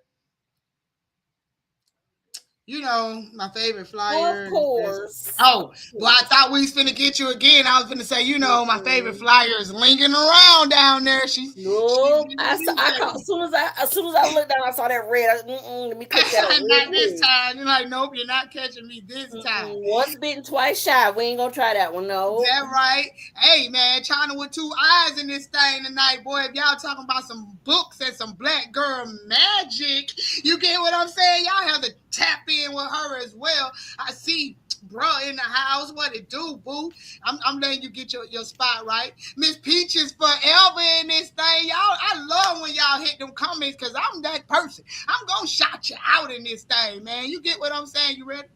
E: You know, my favorite flyer.
G: Of course.
E: Oh, well, I thought we was finna get you again. I was finna say, you know, my favorite flyer is linking around down there.
G: Nope. I caught, as soon as I looked down, I saw that red. Let me click that on
E: Not this time. You're like, nope, you're not catching me this time.
G: Once bitten, twice shy. We ain't gonna try that one, no.
E: That right? Hey, man, China with two eyes in this thing tonight, boy. If y'all talking about some books and some black girl magic, you get what I'm saying? Y'all have to tap in with her as well. I see bruh in the house. What it do, boo? I'm letting you get your spot right. Miss Peach is forever in this thing. Y'all, I love when y'all hit them comments because I'm that person. I'm gonna shout you out in this thing, man. You get what I'm saying? You ready?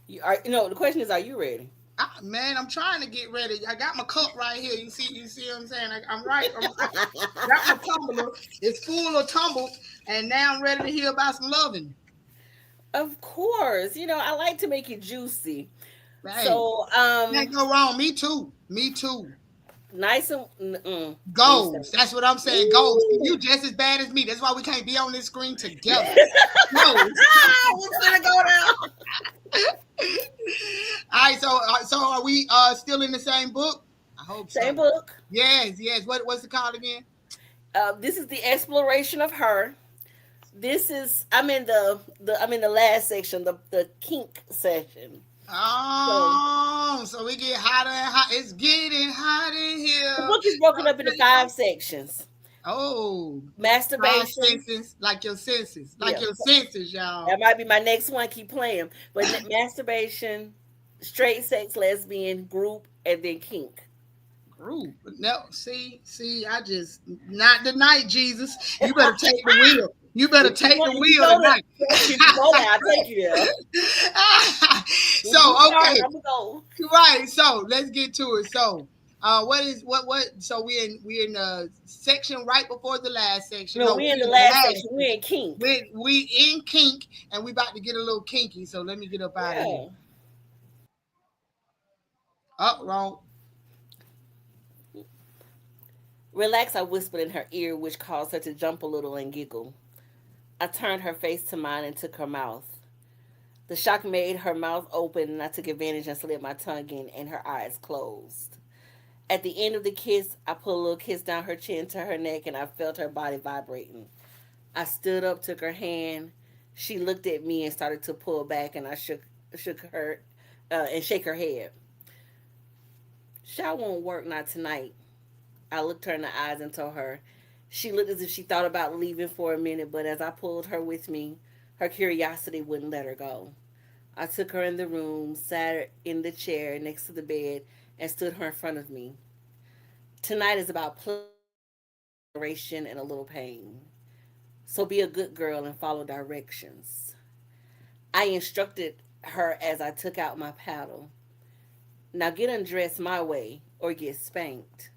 G: The question is, are you ready?
E: Man, I'm trying to get ready. I got my cup right here. You see what I'm saying? I'm right. I got my tumbler. It's full of tumbles, and now I'm ready to hear about some loving.
G: Of course. I like to make it juicy.
E: Right.
G: So,
E: can't go wrong. Me too.
G: Nice and
E: goals. That's what I'm saying. Goals. You just as bad as me. That's why we can't be on this screen together. Goals.
G: We're gonna go down.
E: All right. So are we still in the same book? I hope so.
G: Same book.
E: Yes. What's it called again?
G: This is the exploration of her. This is I'm in the last section, the kink section.
E: Oh, so we get hotter and hot. It's getting hot in here.
G: The book is broken up into 5 sections.
E: Oh,
G: masturbation,
E: like your senses, y'all.
G: That might be my next one. Keep playing, but masturbation, straight sex, lesbian, group, and then kink.
E: Group? No, see, I just not tonight, Jesus. You better take the wheel. You better take the wheel tonight.
G: I'll take you there.
E: So, okay. Right. So, let's get to it. So, What? So we in the section right before the last section.
G: No,
E: No,
G: we
E: we
G: in the
E: in the
G: last
E: last
G: section. We
E: section.
G: in kink.
E: We in kink, and we about to get a little kinky. So let me get up out of here.
G: Yeah.
E: Oh, wrong.
G: Relax, I whispered in her ear, which caused her to jump a little and giggle. I turned her face to mine and took her mouth. The shock made her mouth open, and I took advantage and slid my tongue in, and her eyes closed. At the end of the kiss, I put a little kiss down her chin to her neck, and I felt her body vibrating. I stood up, took her hand. She looked at me and started to pull back, and I shook her and shake her head. Shower won't work, not tonight. I looked her in the eyes and told her. She looked as if she thought about leaving for a minute, but as I pulled her with me, her curiosity wouldn't let her go. I took her in the room, sat her in the chair next to the bed, and stood her in front of me. Tonight is about exploration and a little pain. So be a good girl and follow directions. I instructed her as I took out my paddle. Now get undressed my way or get spanked.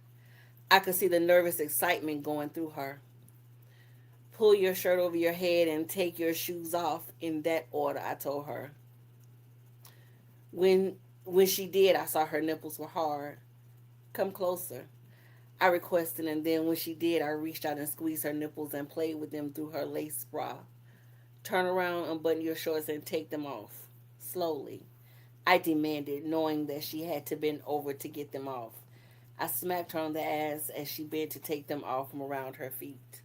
G: I could see the nervous excitement going through her. Pull your shirt over your head and take your shoes off in that order, I told her. When she did, I saw her nipples were hard. Come closer, I requested, and then when she did, I reached out and squeezed her nipples and played with them through her lace bra. Turn around, unbutton your shorts, and take them off. Slowly, I demanded, knowing that she had to bend over to get them off. I smacked her on the ass as she bent to take them off from around her feet.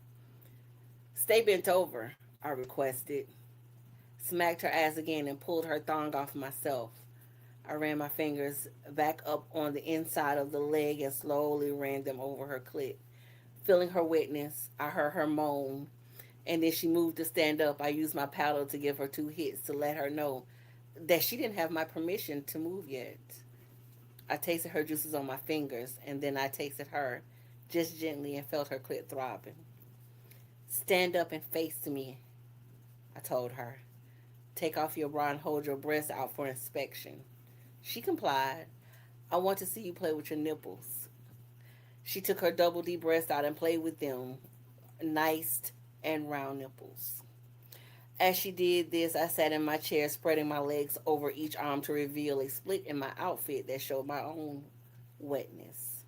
G: Stay bent over, I requested. Smacked her ass again and pulled her thong off myself. I ran my fingers back up on the inside of the leg and slowly ran them over her clit. Feeling her wetness, I heard her moan, and then she moved to stand up. I used my paddle to give her 2 hits to let her know that she didn't have my permission to move yet. I tasted her juices on my fingers, and then I tasted her, just gently, and felt her clit throbbing. Stand up and face me, I told her. Take off your bra and hold your breasts out for inspection. She complied. I want to see you play with your nipples. She took her double D breasts out and played with them, nice and round nipples. As she did this, I sat in my chair, spreading my legs over each arm to reveal a split in my outfit that showed my own wetness.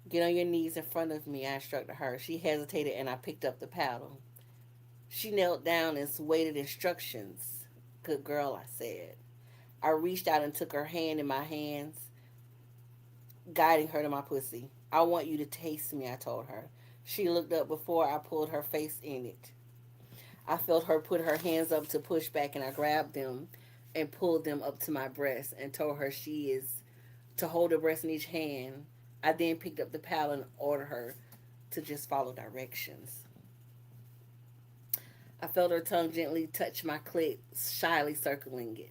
G: Get on your knees in front of me, I instructed her. She hesitated, and I picked up the paddle. She knelt down and waited instructions. Good girl, I said. I reached out and took her hand in my hands, guiding her to my pussy. I want you to taste me, I told her. She looked up before I pulled her face in it. I felt her put her hands up to push back, and I grabbed them and pulled them up to my breast and told her she is to hold her breast in each hand. I then picked up the paddle and ordered her to just follow directions. I felt her tongue gently touch my clit, shyly circling it.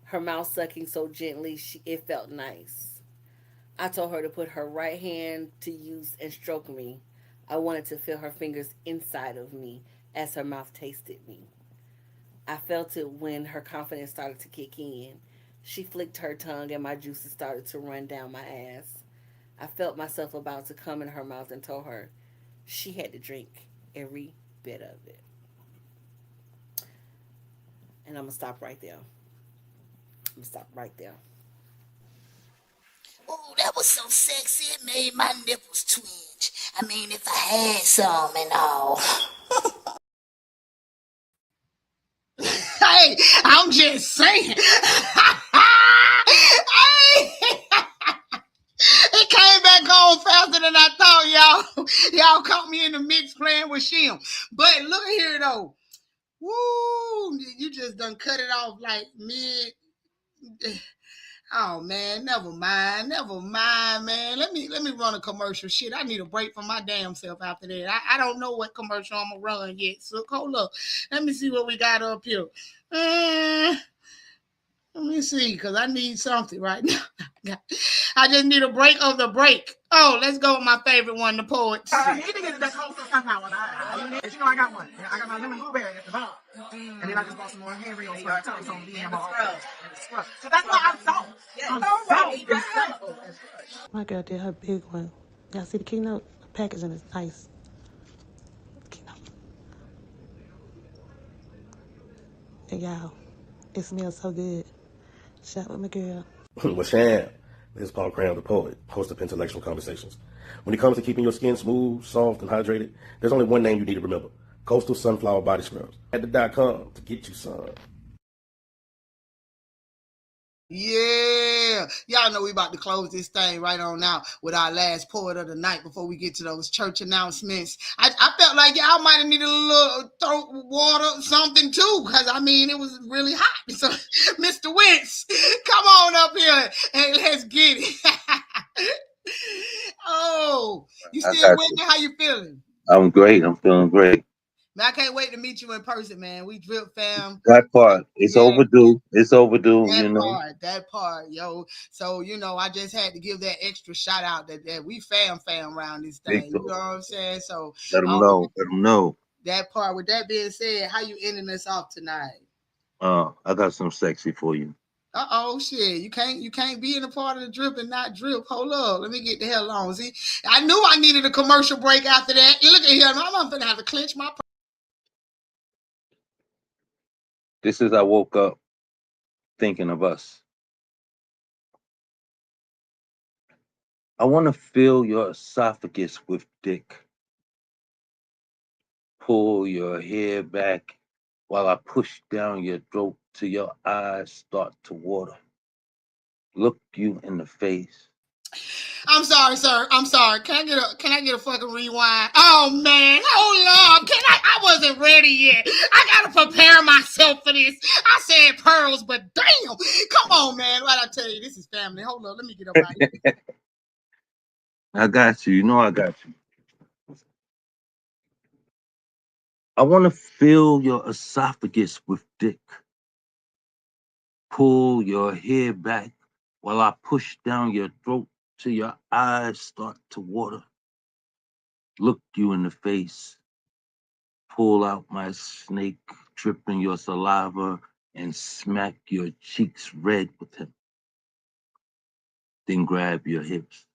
G: Her mouth sucking so gently it felt nice. I told her to put her right hand to use and stroke me. I wanted to feel her fingers inside of me as her mouth tasted me. I felt it when her confidence started to kick in. She flicked her tongue and my juices started to run down my ass. I felt myself about to come in her mouth and told her she had to drink every bit of it. And I'm going to stop right there.
I: Ooh, that was so sexy, it made my nipples twinge. I mean, if I had some and all.
E: Hey, I'm just saying. Hey. It came back on faster than I thought, y'all. Y'all caught me in the mix playing with Shim. But look here, though. Woo, you just done cut it off like mid. Oh man, never mind, man. Let me run a commercial. Shit, I need a break from my damn self after that. I don't know what commercial I'm gonna run yet. So hold up, let me see what we got up here. Let me see, cause I need something right now. I just need a break of the break. Oh, let's go with my favorite one, the poets.
J: He didn't get that whole sunflower. You know, I got one. I got my lemon blueberry at the bottom. And then I just bought some more Henry on scrub. So that's why I'm so.
K: My girl did her big one. Y'all see the keynote? The packaging is nice. Keynote. And y'all, it smells so good. Shot with my girl.
L: Washam. This is Paul Cram, the poet, host of Intellectual Conversations. When it comes to keeping your skin smooth, soft, and hydrated, there's only one name you need to remember. Coastal Sunflower Body Scrubs. At the .com to get you some.
E: Yeah, y'all know we about to close this thing right on out with our last poet of the night before we get to those church announcements. I felt like y'all might have needed a little throat water, something too, because I mean it was really hot. So, Mr. Wentz, come on up here and let's get it. Oh, you still with me? How you feeling?
H: I'm great. I'm feeling great.
E: Man, I can't wait to meet you in person, man. We drip fam.
H: That part, it's overdue. It's overdue, you know.
E: That part, yo. So, you know, I just had to give that extra shout out that we fam around this thing. You know what I'm saying? So
H: let them know. Let them know.
E: That part. With that being said, how you ending us off tonight?
H: I got some sexy for you.
E: Shit. You can't be in a part of the drip and not drip. Hold up. Let me get the hell on. See, I knew I needed a commercial break after that. You look at here, I'm gonna have to clench my.
H: This is I woke up thinking of us. I want to fill your esophagus with dick. Pull your hair back while I push down your throat till your eyes start to water. Look you in the face.
E: I'm sorry, sir. I'm sorry. Can I get a fucking rewind? Oh man, hold up. I wasn't ready yet. I gotta prepare myself for this. I said pearls, but damn. Come on, man. What I tell you, this is family. Hold up. Let me get up out here.
H: I got you. You know I got you. I want to fill your esophagus with dick. Pull your hair back while I push down your throat till your eyes start to water. Look you in the face. Pull out my snake, dripping your saliva, and smack your cheeks red with him. Then grab your hips.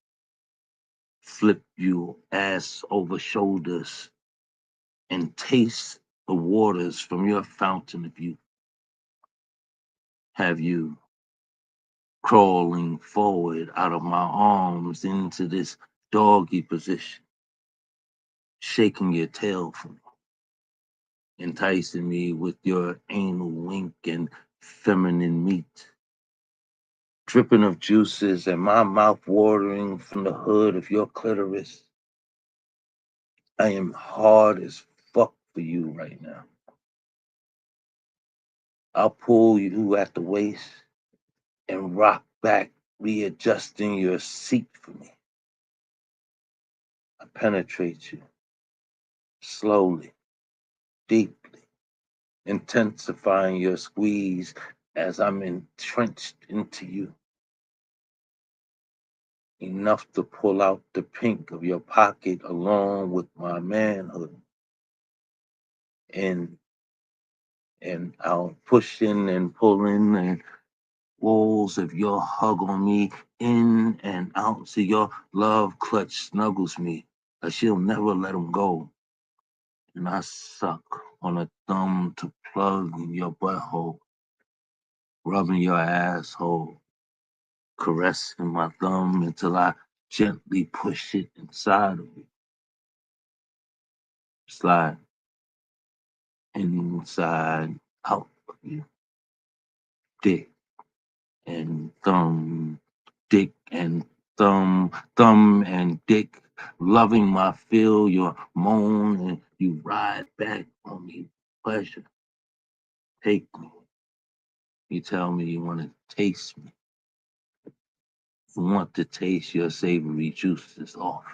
H: Flip you ass over shoulders and taste the waters from your fountain of youth. Have you crawling forward out of my arms into this doggy position, shaking your tail for me, enticing me with your anal wink and feminine meat, dripping of juices and my mouth watering from the hood of your clitoris. I am hard as fuck for you right now. I'll pull you at the waist and rock back, readjusting your seat for me. I penetrate you slowly, deeply, intensifying your squeeze as I'm entrenched into you. Enough to pull out the pink of your pocket along with my manhood. And I'll push in and pull in and walls of your hug on me in and out so your love clutch snuggles me. She'll never let him go. And I suck on a thumb to plug in your butthole, rubbing your asshole, caressing my thumb until I gently push it inside of you. Slide inside out of you. Dick and thumb, dick and thumb and dick, loving my feel, your moan, and you ride back on me. Pleasure. Take me. You tell me you want to taste me. You want to taste your savory juices off.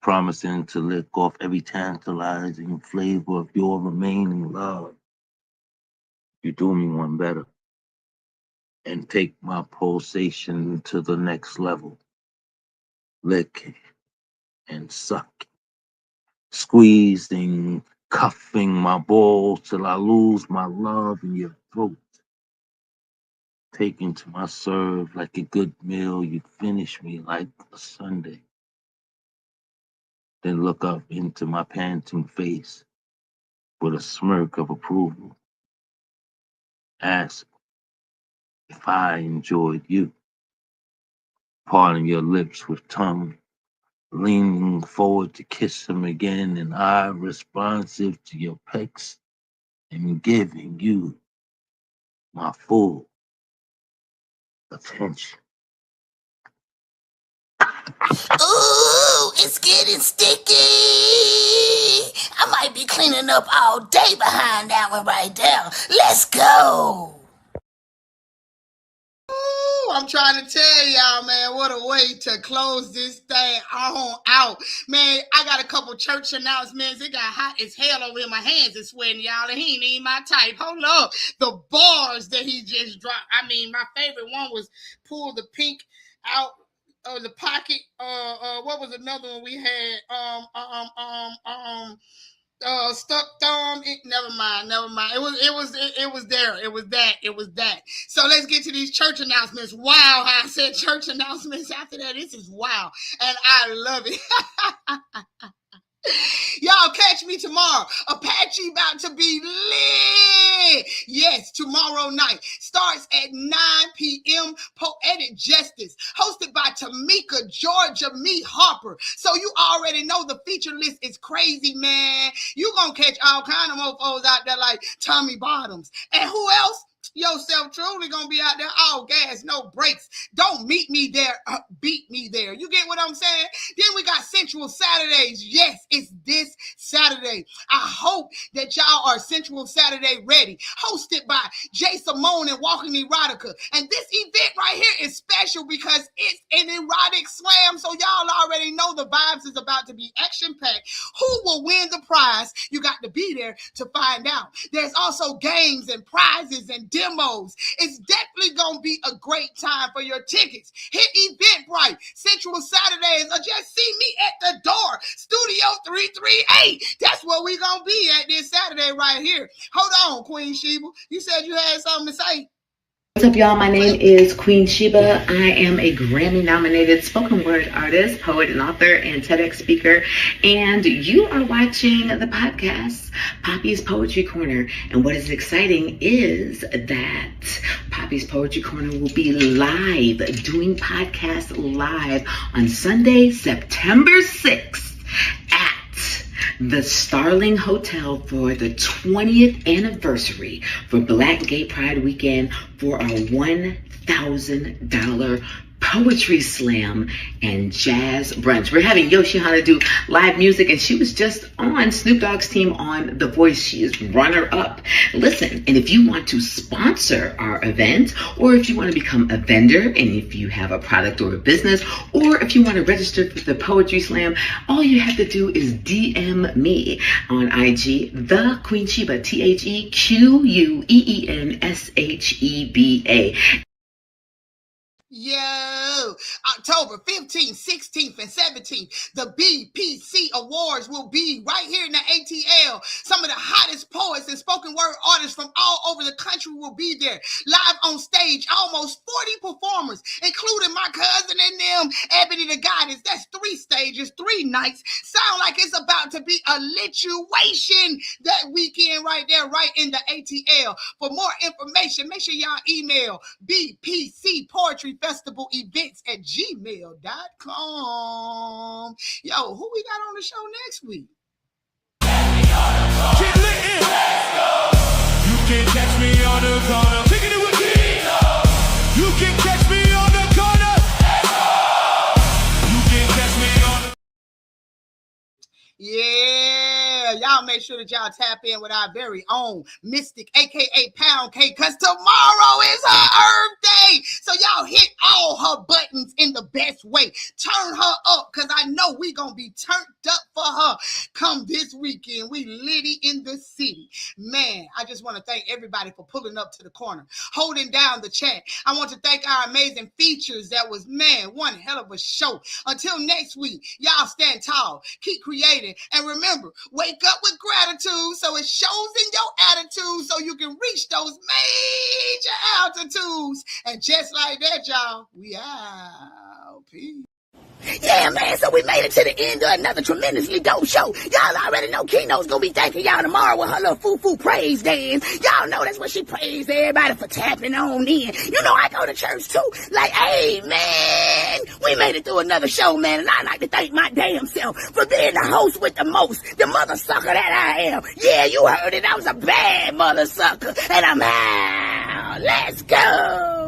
H: Promising to lick off every tantalizing flavor of your remaining love. You do me one better and take my pulsation to the next level. licking and sucking, squeezing, cuffing my balls till I lose my love in your throat. Taking to my serve like a good meal, you finish me like a Sunday. Then look up into my panting face with a smirk of approval. Ask if I enjoyed you. Parting your lips with tongue, leaning forward to kiss them again, and I responsive to your pecks and giving you my full attention.
I: Ooh, it's getting sticky. I might be cleaning up all day behind that one right there. Let's go.
E: Ooh, I'm trying to tell y'all, man, what a way to close this thing on out. Man, I got a couple church announcements. It got hot as hell over here. My hands are sweating, y'all, and he ain't even my type. Hold up. The bars that he just dropped. I mean, my favorite one was pull the pink out of the pocket. What was another one we had? Stuck thumb. Never mind. It was there. It was that. So let's get to these church announcements. Wow, I said church announcements after that. This is wow, and I love it. Y'all catch me tomorrow. Apache about to be lit. Yes, tomorrow night. Starts at 9 p.m. Poetic Justice. Hosted by Tamika Georgia Me Harper. So you already know the feature list is crazy, man. You gonna catch all kind of mofos out there like Tommy Bottoms. And who else? Yourself truly gonna be out there all gas, no brakes. Don't meet me there, beat me there. You get what I'm saying? Then we got Sensual Saturdays. Yes, it's this Saturday. I hope that y'all are Sensual Saturday ready. Hosted by Jay Simone and Walking Erotica. And this event right here is special because it's an erotic slam. So y'all already know the vibes is about to be action-packed. Who will win the prize? You got to be there to find out. There's also games and prizes and demos. It's definitely going to be a great time for your tickets. Hit Eventbrite, Sensual Saturdays, or just see me at the door, Studio 338. That's where we going to be at this Saturday right here. Hold on, Queen Sheba. You said you had something to say.
M: What's up, y'all? My name is Queen Sheba. I am a Grammy-nominated spoken word artist, poet, and author, and TEDx speaker. And you are watching the podcast, Papi's Poetry Corner. And what is exciting is that Papi's Poetry Corner will be live, doing podcasts live on Sunday, September 6th at the Starling Hotel for the 20th anniversary for Black Gay Pride Weekend for our $1,000 poetry slam and jazz brunch. We're having Yoshihana do live music, and she was just on Snoop Dogg's team on The Voice. She is runner-up. Listen, and if you want to sponsor our event, or if you want to become a vendor, and if you have a product or a business, or if you want to register for the poetry slam, all you have to do is DM me on IG, The Queen Sheba, TheQueenSheba.
E: Yo, October 15th, 16th, and 17th, the P.P.C Awards will be right here in the ATL. Some of the hottest poets and spoken word artists from all over the country will be there. Live on stage, almost 40 performers, including my cousin and them, Ebony the Goddess. That's 3 stages, 3 nights. Sound like it's about to be a lituation that weekend right there, right in the ATL. For more information, make sure y'all email BPC Poetry Festival Events at gmail.com. Yo, who we got on the show next week?
A: Get lit in. Let's go. You can catch me on the corner. Kicking it with Key-notez. You can catch me on the corner. Let's go. You can catch me on the...
E: Yeah, y'all make sure that y'all tap in with our very own Mystic, aka Pound Cake, because tomorrow is her Earth Day. So y'all hit all her buttons in the best way. Turn her up, because I know we gonna be turned up for for her. Come this weekend. We litty in the city. Man, I just want to thank everybody for pulling up to the corner, holding down the chat. I want to thank our amazing features. That was, man, one hell of a show. Until next week, y'all stand tall, keep creating, and remember, wake up with gratitude so it shows in your attitude so you can reach those major altitudes. And just like that, y'all, we out. Peace.
I: Yeah, man, so we made it to the end of another tremendously dope show. Y'all already know Key-notez gonna be thanking y'all tomorrow with her little foo-foo praise dance. Y'all know that's what she praised everybody for tapping on in. You know, I go to church too. Like, hey, man, we made it through another show, man, and I like to thank my damn self for being the host with the most, the mother sucker that I am. Yeah, you heard it. I was a bad mother sucker, and I'm out. Let's go.